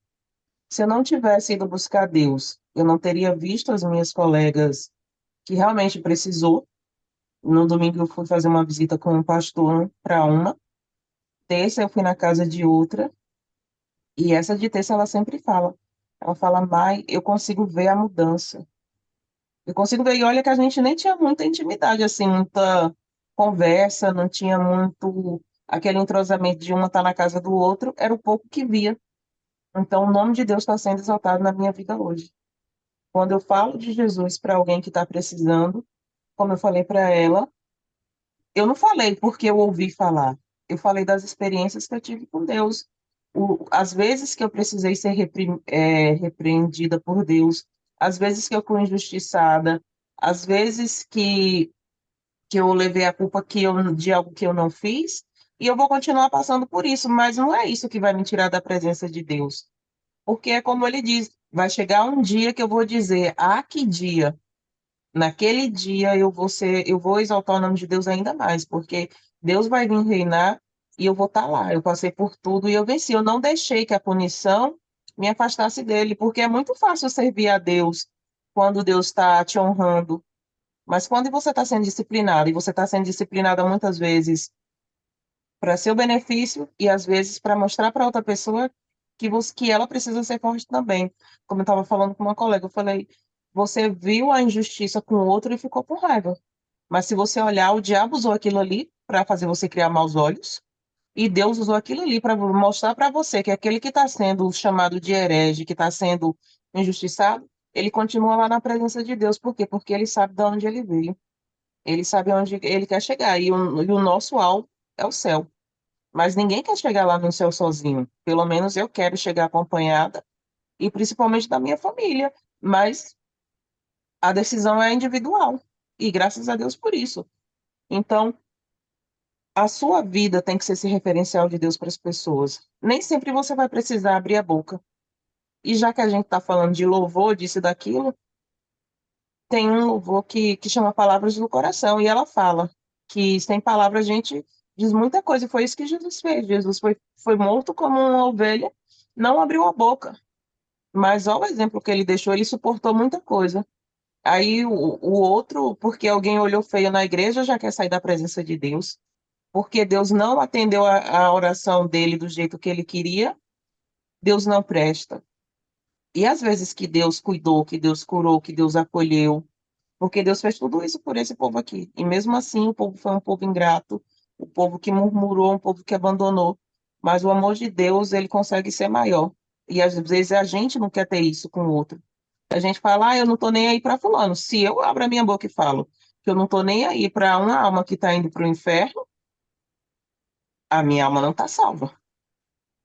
Se eu não tivesse ido buscar Deus, eu não teria visto as minhas colegas que realmente precisou. No domingo eu fui fazer uma visita com um pastor para uma. Terça eu fui na casa de outra. E essa de terça ela sempre fala. Ela fala, Mai, eu consigo ver a mudança. Eu consigo ver. E olha que a gente nem tinha muita intimidade, assim, muita conversa, não tinha muito aquele entrosamento de uma estar na casa do outro. Era o pouco que via. Então, o nome de Deus está sendo exaltado na minha vida hoje. Quando eu falo de Jesus para alguém que está precisando, como eu falei para ela, eu não falei porque eu ouvi falar. Eu falei das experiências que eu tive com Deus. As vezes que eu precisei ser repreendida por Deus, as vezes que eu fui injustiçada, as vezes que eu levei a culpa de algo que eu não fiz, e eu vou continuar passando por isso, mas não é isso que vai me tirar da presença de Deus. Porque é como ele diz, vai chegar um dia que eu vou dizer, ah, que dia? Naquele dia eu vou exaltar o nome de Deus ainda mais, porque Deus vai vir reinar e eu vou estar lá. Eu passei por tudo e eu venci. Eu não deixei que a punição me afastasse dele, porque é muito fácil servir a Deus quando Deus está te honrando. Mas quando você está sendo disciplinado, e você está sendo disciplinada muitas vezes para seu benefício e às vezes para mostrar para outra pessoa que ela precisa ser forte também. Como eu estava falando com uma colega, eu falei, você viu a injustiça com o outro e ficou com raiva. Mas se você olhar, o diabo usou aquilo ali para fazer você criar maus olhos, e Deus usou aquilo ali para mostrar para você que aquele que está sendo chamado de herege, que está sendo injustiçado, ele continua lá na presença de Deus. Por quê? Porque ele sabe de onde ele veio. Ele sabe onde ele quer chegar. E o nosso alvo é o céu. Mas ninguém quer chegar lá no céu sozinho. Pelo menos eu quero chegar acompanhada, e principalmente da minha família. Mas a decisão é individual. E graças a Deus por isso. Então, a sua vida tem que ser esse referencial de Deus para as pessoas. Nem sempre você vai precisar abrir a boca. E já que a gente está falando de louvor, disso e daquilo, tem um louvor que chama Palavras do Coração. E ela fala que sem palavras a gente diz muita coisa. E foi isso que Jesus fez. Jesus foi morto como uma ovelha, não abriu a boca. Mas olha o exemplo que ele deixou, ele suportou muita coisa. Aí o outro, porque alguém olhou feio na igreja, já quer sair da presença de Deus. Porque Deus não atendeu a oração dele do jeito que ele queria, Deus não presta. E às vezes que Deus cuidou, que Deus curou, que Deus acolheu, porque Deus fez tudo isso por esse povo aqui. E mesmo assim o povo foi um povo ingrato, o povo que murmurou, um povo que abandonou. Mas o amor de Deus, ele consegue ser maior. E às vezes a gente não quer ter isso com o outro. A gente fala, eu não estou nem aí para fulano. Se eu abro a minha boca e falo que eu não estou nem aí para uma alma que está indo para o inferno, a minha alma não está salva.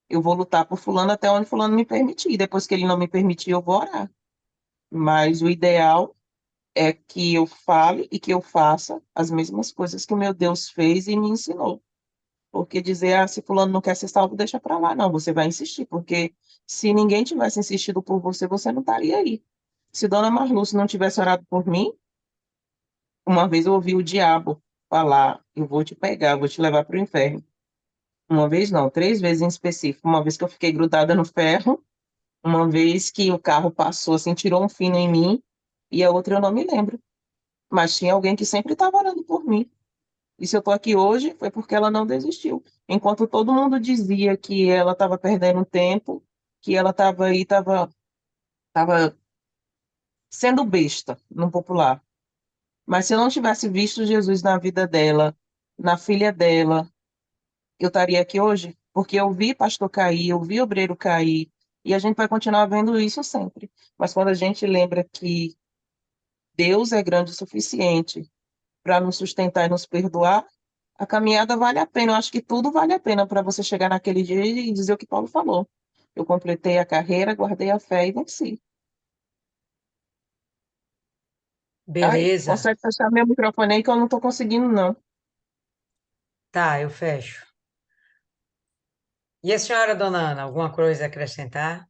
Eu vou lutar por fulano até onde fulano me permitir. Depois que ele não me permitir, eu vou orar. Mas o ideal é que eu fale e que eu faça as mesmas coisas que o meu Deus fez e me ensinou. Porque dizer, se fulano não quer ser salvo, deixa para lá. Não, você vai insistir, porque se ninguém tivesse insistido por você, você não estaria aí. Se Dona Marluce não tivesse orado por mim, uma vez eu ouvi o diabo falar, eu vou te pegar, eu vou te levar para o inferno. Uma vez não, 3 vezes em específico. Uma vez que eu fiquei grudada no ferro, uma vez que o carro passou, assim, tirou um fino em mim, e a outra eu não me lembro. Mas tinha alguém que sempre estava orando por mim. E se eu estou aqui hoje, foi porque ela não desistiu. Enquanto todo mundo dizia que ela estava perdendo tempo, que ela estava aí, estava sendo besta, no popular. Mas se eu não tivesse visto Jesus na vida dela, na filha dela, eu estaria aqui hoje? Porque eu vi pastor cair, eu vi obreiro cair, e a gente vai continuar vendo isso sempre. Mas quando a gente lembra que Deus é grande o suficiente para nos sustentar e nos perdoar, a caminhada vale a pena. Eu acho que tudo vale a pena para você chegar naquele dia e dizer o que Paulo falou. Eu completei a carreira, guardei a fé e venci. Ai, Beleza. consegue fechar meu microfone aí que eu não estou conseguindo, não. Tá, eu fecho. E a senhora, dona Ana, alguma coisa a acrescentar?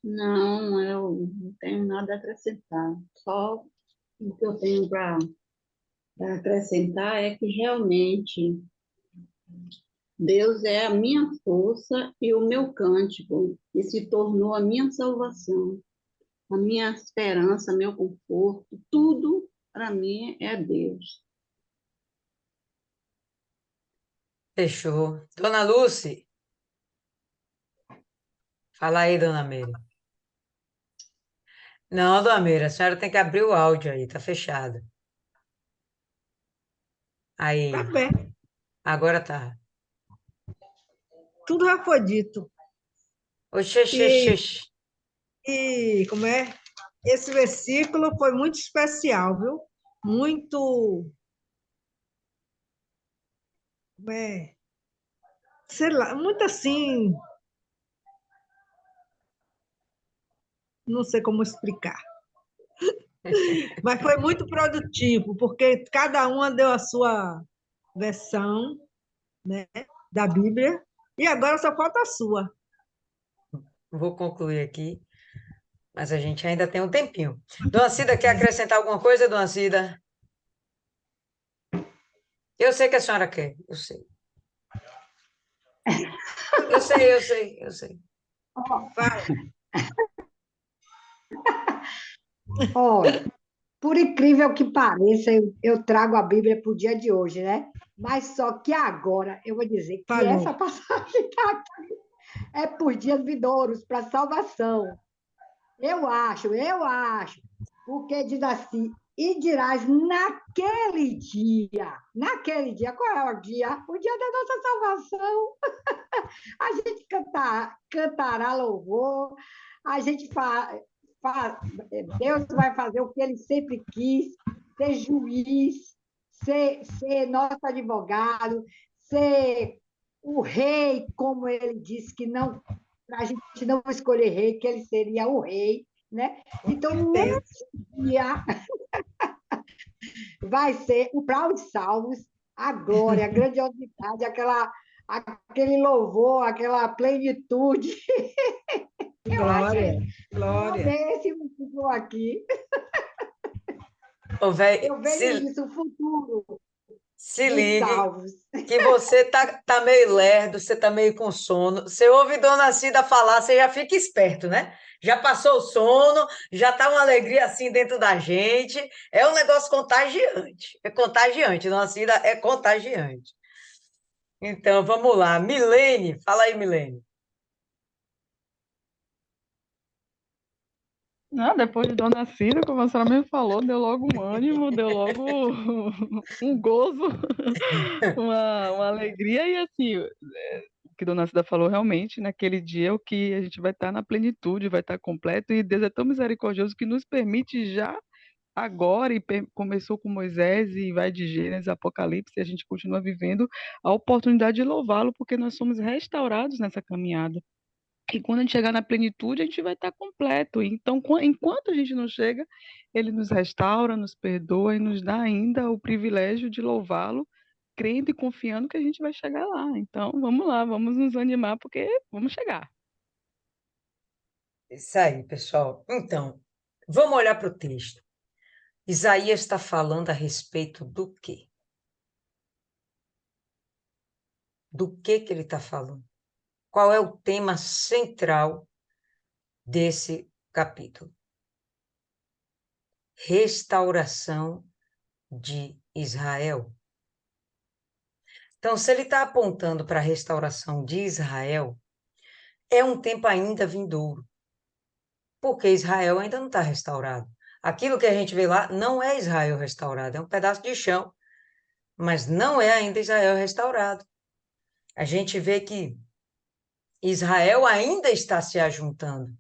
Não, eu não tenho nada a acrescentar. Só o que eu tenho para acrescentar é que realmente Deus é a minha força e o meu cântico, e se tornou a minha salvação, a minha esperança, meu conforto, tudo para mim é Deus. Fechou. Dona Lucy, fala aí, dona Meire. Não, dona Meire, a senhora tem que abrir o áudio aí, tá fechado. Tá Aí, bem, agora tá. tudo já foi dito. Oxê, xê, xê, E, xê. e como é? Esse versículo foi muito especial, viu? Muito, como é? Sei lá, muito assim, não sei como explicar. Mas foi muito produtivo, porque cada uma deu a sua versão, né, da Bíblia, e agora só falta a sua. Vou concluir aqui, mas a gente ainda tem um tempinho. Dona Cida, quer acrescentar alguma coisa, dona Cida? Eu sei que a senhora quer, eu sei. Eu sei, eu sei, eu sei. Fala. Olha, por incrível que pareça, eu trago a Bíblia para o dia de hoje, né? Mas só que agora eu vou dizer que Falhou. essa passagem tá, é por dias vindouros, para salvação. Eu acho, porque diz assim, e dirás naquele dia, qual é o dia? O dia da nossa salvação. A gente cantará louvor, a gente Deus vai fazer o que ele sempre quis, ser juiz, ser nosso advogado, ser o rei, como ele disse que não, para a gente não escolher rei, que ele seria o rei, né? Então, Certeza. nesse dia vai ser o Brau de Salmos, a glória, a grandiosidade, aquele louvor, aquela plenitude. Eu Glória, achei, eu glória. amei esse versículo aqui. Ô, velho, Eu vejo isso, o futuro se dos ligue salvos. que você tá meio lerdo, você tá meio com sono. Você ouve Dona Cida falar, você já fica esperto, né? Já passou o sono, já tá uma alegria assim dentro da gente. É um negócio contagiante. É contagiante, Dona Cida é contagiante. Então, vamos lá. Milene, fala aí, Milene. Não, depois de Dona Cida, como a senhora mesmo falou, deu logo um ânimo, deu logo um gozo, uma alegria, e assim, o que Dona Cida falou realmente, naquele dia, o que a gente vai estar na plenitude, vai estar completo, e Deus é tão misericordioso que nos permite já agora, e começou com Moisés e vai de Gênesis, Apocalipse, e a gente continua vivendo a oportunidade de louvá-lo, porque nós somos restaurados nessa caminhada. E quando a gente chegar na plenitude, a gente vai estar completo. Então, enquanto a gente não chega, ele nos restaura, nos perdoa e nos dá ainda o privilégio de louvá-lo, crendo e confiando que a gente vai chegar lá. Então, vamos lá, vamos nos animar, porque vamos chegar. Isso aí, pessoal. Então, vamos olhar para o texto. Isaías está falando a respeito do quê? Do que ele está falando? Qual é o tema central desse capítulo? Restauração de Israel. Então, se ele está apontando para a restauração de Israel, é um tempo ainda vindouro, porque Israel ainda não está restaurado. Aquilo que a gente vê lá não é Israel restaurado, é um pedaço de chão, mas não é ainda Israel restaurado. A gente vê que Israel ainda está se ajuntando.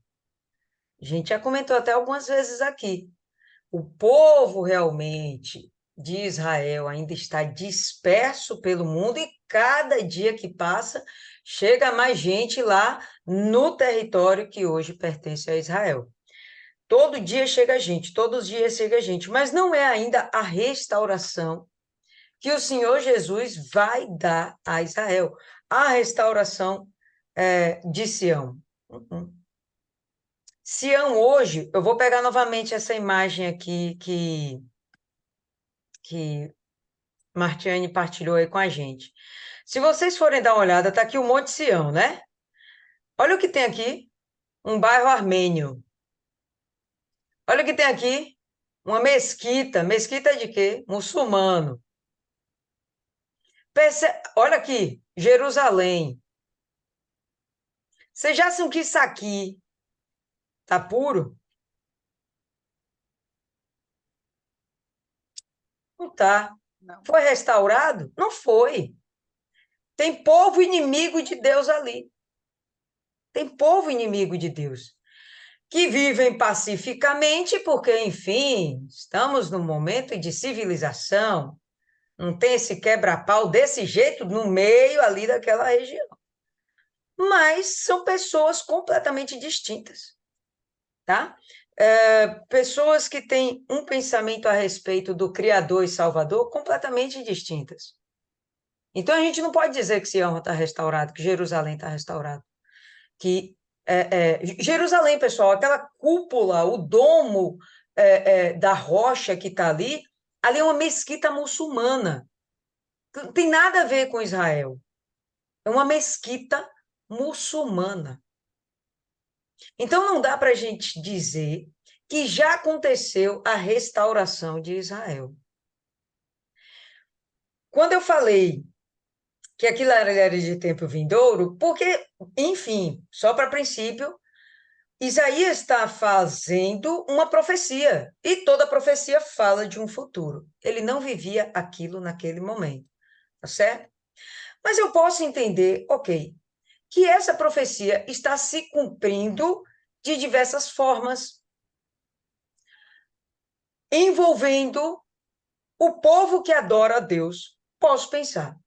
A gente já comentou até algumas vezes aqui. O povo realmente de Israel ainda está disperso pelo mundo e cada dia que passa chega mais gente lá no território que hoje pertence a Israel. Todo dia chega gente, todos os dias chega gente, mas não é ainda a restauração que o Senhor Jesus vai dar a Israel. A restauração de Sião. Sião hoje, eu vou pegar novamente essa imagem aqui que Martiane partilhou aí com a gente. Se vocês forem dar uma olhada, está aqui o Monte Sião, né? Olha o que tem aqui, um bairro armênio. Olha o que tem aqui, uma mesquita. Mesquita de quê? Muçulmano. Olha aqui, Jerusalém. Vocês já acham que isso aqui tá puro? Não tá. Não. Foi restaurado? Não foi. Tem povo inimigo de Deus ali. Tem povo inimigo de Deus, que vivem pacificamente, porque, enfim, estamos num momento de civilização, não tem esse quebra-pau desse jeito no meio ali daquela região. Mas são pessoas completamente distintas, tá? Pessoas que têm um pensamento a respeito do Criador e Salvador completamente distintas. Então, a gente não pode dizer que Sião está restaurado, que Jerusalém está restaurado. Que Jerusalém, pessoal, aquela cúpula, o domo da rocha que está ali é uma mesquita muçulmana. Não tem nada a ver com Israel. É uma mesquita muçulmana. Então, não dá para a gente dizer que já aconteceu a restauração de Israel. Quando eu falei que aquilo era de tempo vindouro, porque, enfim, só para princípio, Isaías está fazendo uma profecia, e toda profecia fala de um futuro. Ele não vivia aquilo naquele momento, tá certo? Mas eu posso entender, ok, que essa profecia está se cumprindo de diversas formas, envolvendo o povo que adora a Deus. Posso pensar.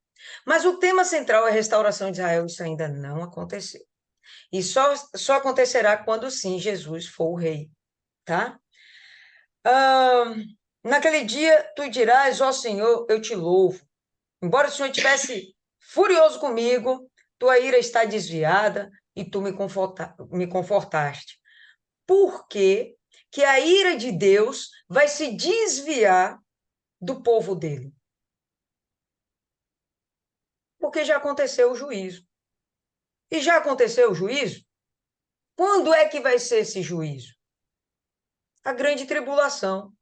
Mas o tema central é a restauração de Israel, isso ainda não aconteceu. E só acontecerá quando, sim, Jesus for o rei, tá? Naquele dia, tu dirás, ó Senhor, eu te louvo. Embora o Senhor estivesse furioso comigo, tua ira está desviada e tu me confortaste. Por que que a ira de Deus vai se desviar do povo dele? Porque já aconteceu o juízo. E já aconteceu o juízo? Quando é que vai ser esse juízo? A grande tribulação.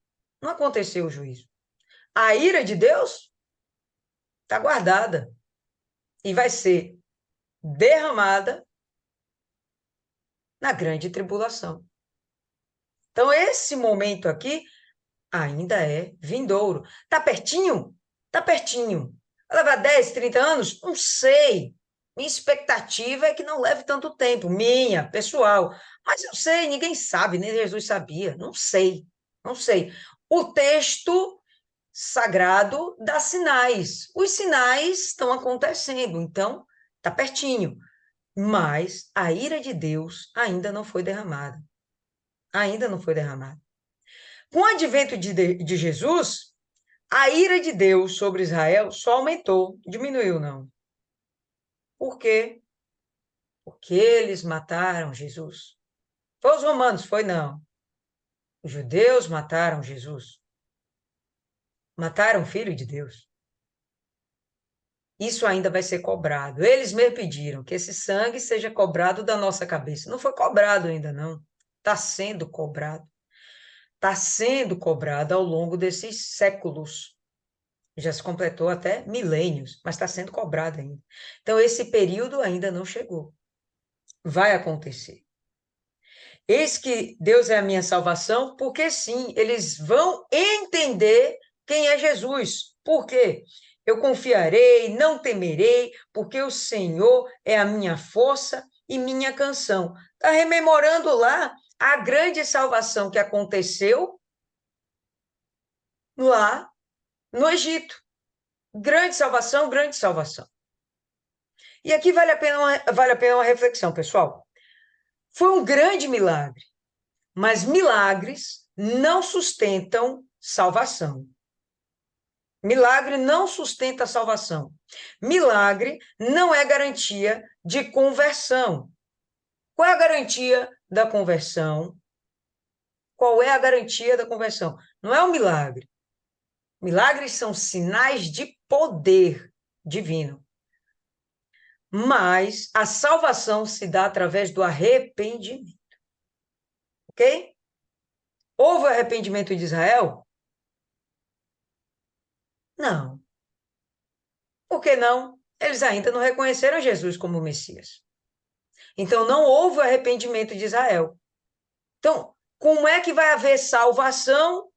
Não aconteceu o juízo. A ira de Deus está guardada e vai ser derramada na grande tribulação. Então, esse momento aqui ainda é vindouro. Está pertinho? Está pertinho. Vai levar 10, 30 anos? Não sei. Minha expectativa é que não leve tanto tempo. Minha, pessoal. Mas eu sei, ninguém sabe, nem Jesus sabia. Não sei. Não sei. O texto sagrado dá sinais. Os sinais estão acontecendo, então está pertinho. Mas a ira de Deus ainda não foi derramada. Ainda não foi derramada. Com o advento de Jesus, a ira de Deus sobre Israel só aumentou, diminuiu não. Por quê? Porque eles mataram Jesus. Foi os romanos, foi não. Os judeus mataram Jesus. Mataram o Filho de Deus. Isso ainda vai ser cobrado. Eles me pediram que esse sangue seja cobrado da nossa cabeça. Não foi cobrado ainda, não. Está sendo cobrado. Está sendo cobrado ao longo desses séculos. Já se completou até milênios, mas está sendo cobrado ainda. Então, esse período ainda não chegou. Vai acontecer. Eis que Deus é a minha salvação, porque sim, eles vão entender quem é Jesus. Por quê? Eu confiarei, não temerei, porque o Senhor é a minha força e minha canção. Está rememorando lá a grande salvação que aconteceu lá no Egito. Grande salvação, grande salvação. E aqui vale a pena uma reflexão, pessoal. Foi um grande milagre, mas milagres não sustentam salvação. Milagre não sustenta salvação. Milagre não é garantia de conversão. Qual é a garantia da conversão? Qual é a garantia da conversão? Não é um milagre. Milagres são sinais de poder divino. Mas a salvação se dá através do arrependimento. Ok? Houve o arrependimento de Israel? Não. Por que não? Eles ainda não reconheceram Jesus como Messias. Então, não houve o arrependimento de Israel. Então, como é que vai haver salvação,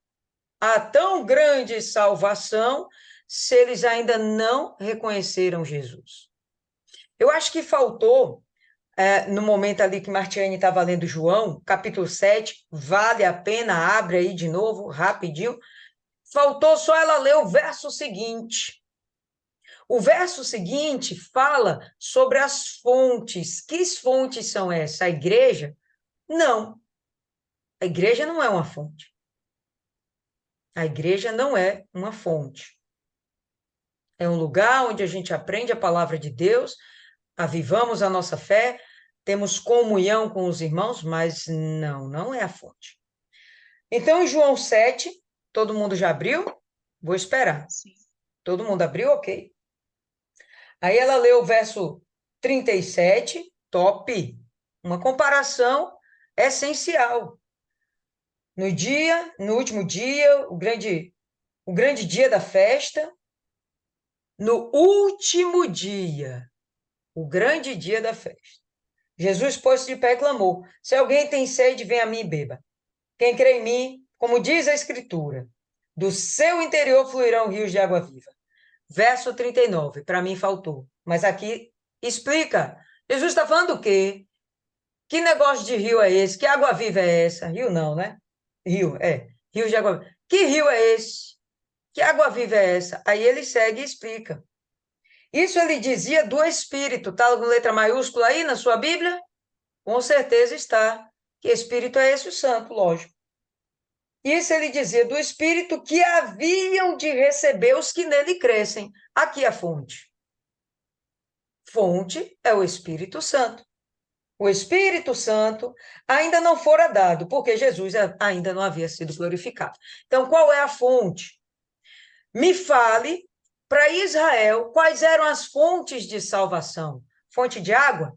a tão grande salvação, se eles ainda não reconheceram Jesus? Eu acho que faltou, no momento ali que Martiane estava lendo João, capítulo 7, vale a pena, abre aí de novo, rapidinho. Faltou só ela ler o verso seguinte. O verso seguinte fala sobre as fontes. Que fontes são essas? A igreja? Não. A igreja não é uma fonte. A igreja não é uma fonte. É um lugar onde a gente aprende a palavra de Deus, avivamos a nossa fé, temos comunhão com os irmãos, mas não é a fonte. Então, em João 7, todo mundo já abriu? Vou esperar. Sim. Todo mundo abriu? Ok. Aí ela leu o verso 37, top. Uma comparação essencial. No último dia, o grande dia da festa, no último dia, o grande dia da festa, Jesus pôs-se de pé e clamou: se alguém tem sede, venha a mim e beba. Quem crê em mim, como diz a Escritura, do seu interior fluirão rios de água viva. Verso 39, para mim faltou. Mas aqui explica. Jesus está falando o quê? Que negócio de rio é esse? Que água viva é essa? Rio não, né? Rio de água viva. Que rio é esse? Que água viva é essa? Aí ele segue e explica. Isso ele dizia do Espírito. Está com letra maiúscula aí na sua Bíblia? Com certeza está. Que Espírito é esse? O Santo, lógico. Isso ele dizia do Espírito que haviam de receber os que nele crescem. Aqui a fonte. Fonte é o Espírito Santo. O Espírito Santo ainda não fora dado, porque Jesus ainda não havia sido glorificado. Então, qual é a fonte? Me fale, para Israel, quais eram as fontes de salvação? Fonte de água?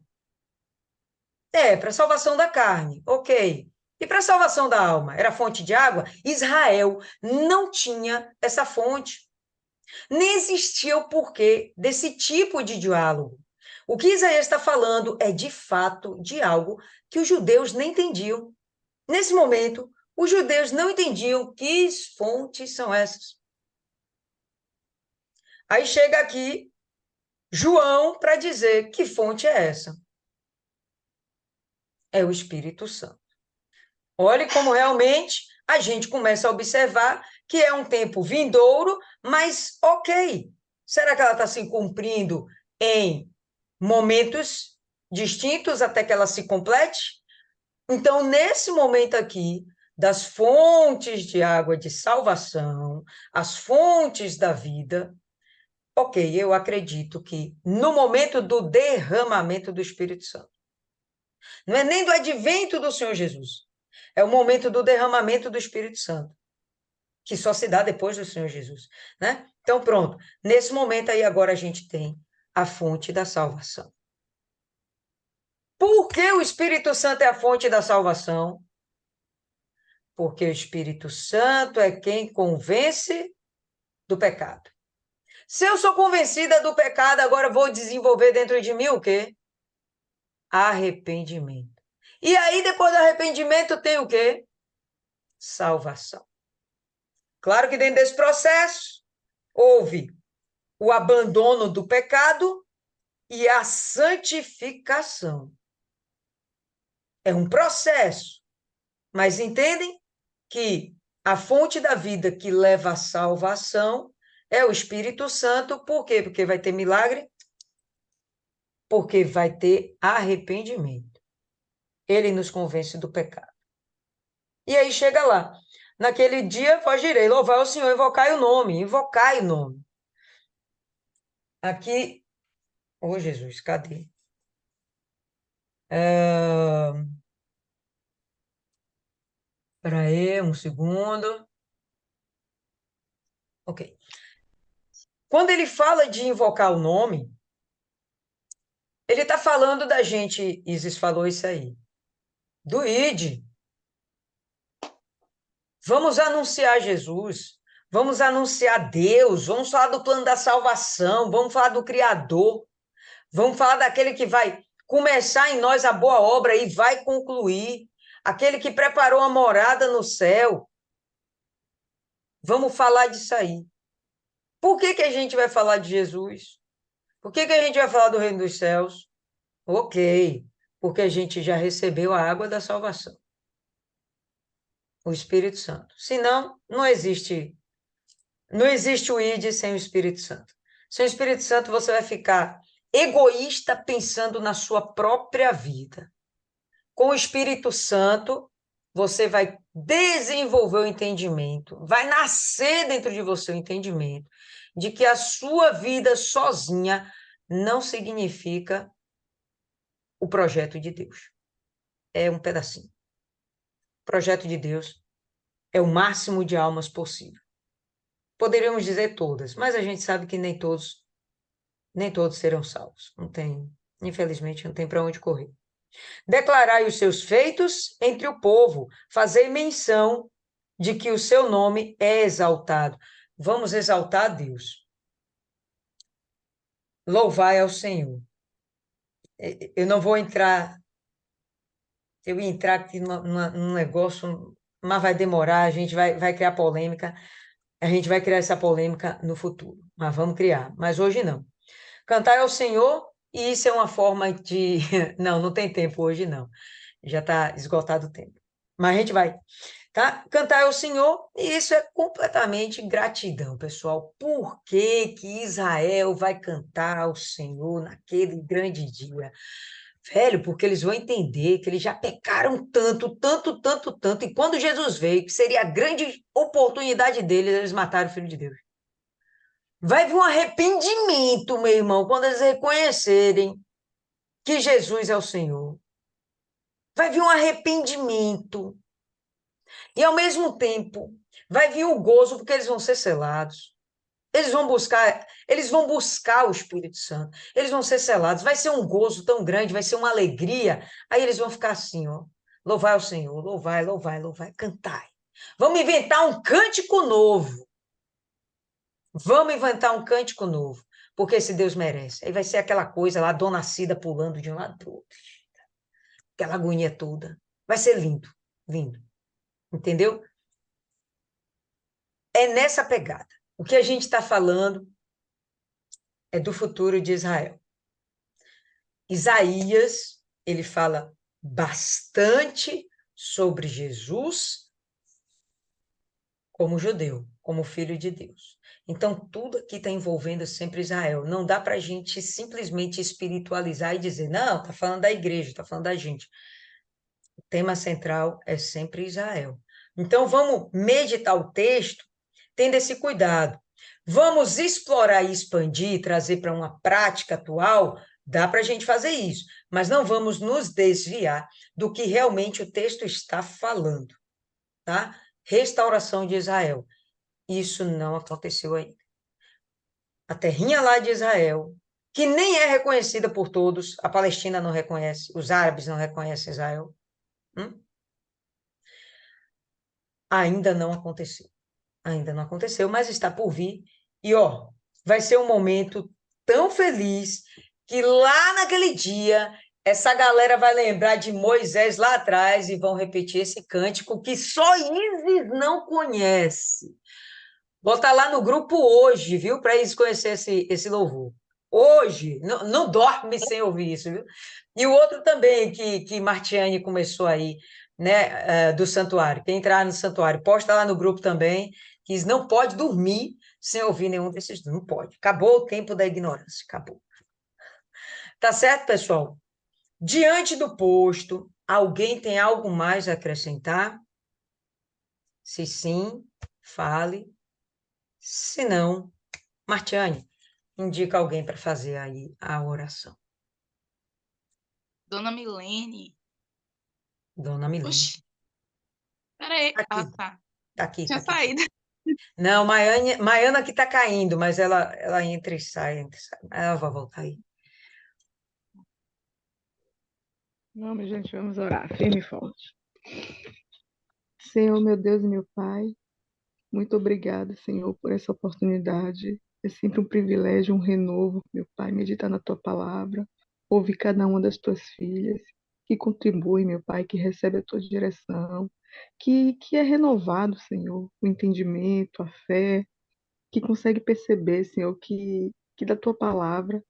Para a salvação da carne, ok. E para a salvação da alma, era fonte de água? Israel não tinha essa fonte. Nem existia o porquê desse tipo de diálogo. O que Isaías está falando é, de fato, de algo que os judeus nem entendiam. Nesse momento, Os judeus não entendiam que fontes são essas. Aí chega aqui João para dizer que fonte é essa. É o Espírito Santo. Olhe como realmente a gente começa a observar que é um tempo vindouro, mas ok. Será que ela está se cumprindo em momentos distintos até que ela se complete? Então, nesse momento aqui, das fontes de água de salvação, as fontes da vida, ok, eu acredito que no momento do derramamento do Espírito Santo, não é nem do advento do Senhor Jesus, é o momento do derramamento do Espírito Santo, que só se dá depois do Senhor Jesus, né? Então, pronto, nesse momento aí agora a gente tem a fonte da salvação. Por que o Espírito Santo é a fonte da salvação? Porque o Espírito Santo é quem convence do pecado. Se eu sou convencida do pecado, agora vou desenvolver dentro de mim o quê? Arrependimento. E aí, depois do arrependimento, tem o quê? Salvação. Claro que dentro desse processo, houve o abandono do pecado e a santificação. É um processo. Mas entendem que a fonte da vida que leva à salvação é o Espírito Santo. Por quê? Porque vai ter milagre. Porque vai ter arrependimento. Ele nos convence do pecado. E aí chega lá. Naquele dia vós direi, louvai o Senhor, invocai o nome. Invocai o nome. Aqui, ô Jesus, cadê? Espera aí, um segundo. Ok. Quando ele fala de invocar o nome, ele está falando da gente, Isis falou isso aí, do ID. Vamos anunciar Jesus, vamos anunciar Deus, vamos falar do plano da salvação, vamos falar do Criador, vamos falar daquele que vai começar em nós a boa obra e vai concluir, aquele que preparou a morada no céu. Vamos falar disso aí. Por que a gente vai falar de Jesus? Por que a gente vai falar do reino dos céus? Ok, porque a gente já recebeu a água da salvação, o Espírito Santo. Senão, não existe o ID sem o Espírito Santo. Sem o Espírito Santo, você vai ficar egoísta pensando na sua própria vida. Com o Espírito Santo, você vai desenvolver o entendimento, vai nascer dentro de você o entendimento de que a sua vida sozinha não significa o projeto de Deus. É um pedacinho. O projeto de Deus é o máximo de almas possível. Poderíamos dizer todas, mas a gente sabe que nem todos serão salvos. Não tem, infelizmente, não tem para onde correr. Declarai os seus feitos entre o povo, fazei menção de que o seu nome é exaltado. Vamos exaltar a Deus. Louvai ao Senhor. Eu não vou entrar, eu ia entrar aqui num negócio, mas vai demorar, a gente vai criar polêmica, a gente vai criar essa polêmica no futuro, mas vamos criar, mas hoje não. Cantai ao Senhor, e isso é uma forma de... Não tem tempo hoje, não. Já está esgotado o tempo. Mas a gente vai, tá? Cantar ao Senhor, e isso é completamente gratidão, pessoal. Por que que Israel vai cantar ao Senhor naquele grande dia? Velho, porque eles vão entender que eles já pecaram tanto, tanto, tanto, tanto, e quando Jesus veio, que seria a grande oportunidade deles, eles mataram o Filho de Deus. Vai vir um arrependimento, meu irmão, quando eles reconhecerem que Jesus é o Senhor. Vai vir um arrependimento. E, ao mesmo tempo, vai vir o gozo, porque eles vão ser selados. Eles vão buscar o Espírito Santo. Eles vão ser selados. Vai ser um gozo tão grande, vai ser uma alegria. Aí eles vão ficar assim, ó. Louvai ao Senhor, louvai, louvai, louvai, cantai. Vamos inventar um cântico novo. Vamos inventar um cântico novo, porque esse Deus merece. Aí vai ser aquela coisa lá, Dona Cida pulando de um lado para o outro. Aquela agonia toda. Vai ser lindo, lindo. Entendeu? É nessa pegada. O que a gente está falando é do futuro de Israel. Isaías, ele fala bastante sobre Jesus como judeu, como filho de Deus. Então, tudo aqui está envolvendo sempre Israel. Não dá para a gente simplesmente espiritualizar e dizer, não, está falando da igreja, está falando da gente. O tema central é sempre Israel. Então, vamos meditar o texto tendo esse cuidado. Vamos explorar e expandir, trazer para uma prática atual, dá para a gente fazer isso, mas não vamos nos desviar do que realmente o texto está falando, tá? Restauração de Israel. Isso não aconteceu ainda. A terrinha lá de Israel, que nem é reconhecida por todos, a Palestina não reconhece, os árabes não reconhecem Israel, ainda não aconteceu. Ainda não aconteceu, mas está por vir. E, ó, vai ser um momento tão feliz que lá naquele dia, essa galera vai lembrar de Moisés lá atrás e vão repetir esse cântico que só Isis não conhece. Bota lá no grupo hoje, viu? Para eles conhecerem esse louvor. Hoje, não dorme sem ouvir isso, viu? E o outro também, que Martiane começou aí, né, do santuário. Quem entrar no santuário, posta lá no grupo também, que não pode dormir sem ouvir nenhum desses. Não pode. Acabou o tempo da ignorância. Acabou. Tá certo, pessoal? Diante do posto, alguém tem algo mais a acrescentar? Se sim, fale. Se não, Martiane, indica alguém para fazer aí a oração. Dona Milene. Dona Milene. Oxi. Peraí. Tá Ah, aqui, tá. tá aqui, Tinha tá aqui. saído. Não, Maiana que tá caindo, mas ela entra e sai, entra e sai. Ela vai voltar aí. Vamos, gente, vamos orar, firme e forte. Senhor, meu Deus e meu Pai, muito obrigada, Senhor, por essa oportunidade. É sempre um privilégio, um renovo, meu Pai, meditar na Tua palavra, ouvir cada uma das Tuas filhas, que contribui, meu Pai, que recebe a Tua direção, que é renovado, Senhor, o entendimento, a fé, que consegue perceber, Senhor, que da Tua palavra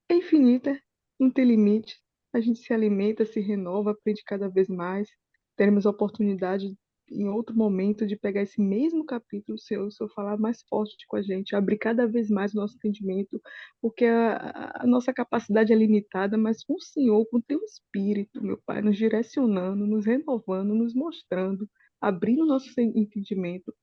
é infinita, não tem limite. A gente se alimenta, se renova, aprende cada vez mais. Teremos a oportunidade, em outro momento, de pegar esse mesmo capítulo, o Senhor falar mais forte com a gente, abrir cada vez mais o nosso entendimento, porque a nossa capacidade é limitada, mas com o Senhor, com o Teu Espírito, meu Pai, nos direcionando, nos renovando, nos mostrando, abrindo o nosso entendimento,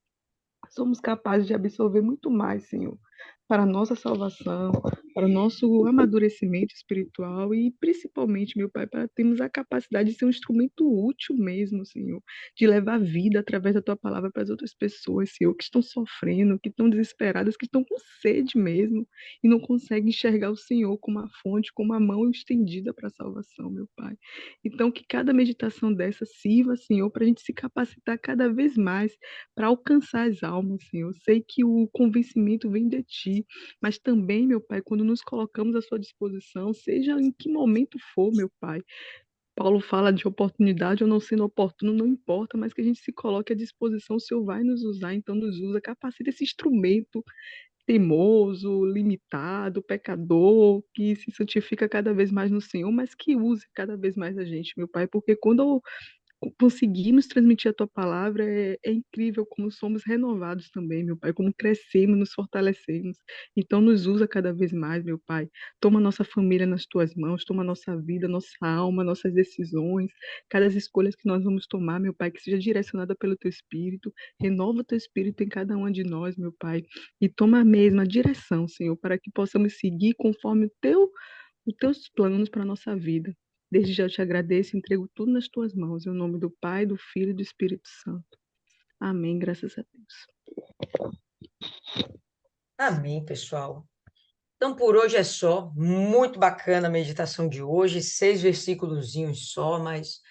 somos capazes de absorver muito mais, Senhor, para a nossa salvação, para o nosso amadurecimento espiritual e, principalmente, meu Pai, para termos a capacidade de ser um instrumento útil mesmo, Senhor, de levar vida através da Tua palavra para as outras pessoas, Senhor, que estão sofrendo, que estão desesperadas, que estão com sede mesmo e não conseguem enxergar o Senhor como a fonte, como a mão estendida para a salvação, meu Pai. Então, que cada meditação dessa sirva, Senhor, para a gente se capacitar cada vez mais para alcançar as almas, Senhor. Eu sei que o convencimento vem de Ti, mas também, meu Pai, quando nos colocamos à Sua disposição, seja em que momento for, meu Pai. Paulo fala de oportunidade ou não sendo oportuno, não importa, mas que a gente se coloque à disposição, o Senhor vai nos usar, então nos usa, capacita esse instrumento teimoso, limitado, pecador, que se santifica cada vez mais no Senhor, mas que use cada vez mais a gente, meu Pai, porque quando conseguimos transmitir a tua palavra, é incrível como somos renovados também, meu Pai, como crescemos, nos fortalecemos. Então, nos usa cada vez mais, meu Pai. Toma nossa família nas tuas mãos, toma nossa vida, nossa alma, nossas decisões, cada escolha que nós vamos tomar, meu Pai, que seja direcionada pelo teu Espírito. Renova o teu Espírito em cada uma de nós, meu Pai, e toma a mesma direção, Senhor, para que possamos seguir conforme os teus planos para a nossa vida. Desde já eu te agradeço e entrego tudo nas tuas mãos. Em nome do Pai, do Filho e do Espírito Santo. Amém, graças a Deus. Amém, pessoal. Então, por hoje é só. Muito bacana a meditação de hoje. 6 versículozinhos só, mas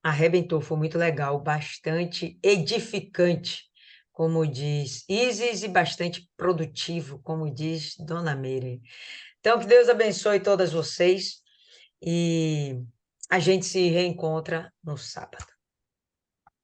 arrebentou. Foi muito legal. Bastante edificante, como diz Isis, e bastante produtivo, como diz Dona Meire. Então, que Deus abençoe todas vocês e a gente se reencontra no sábado.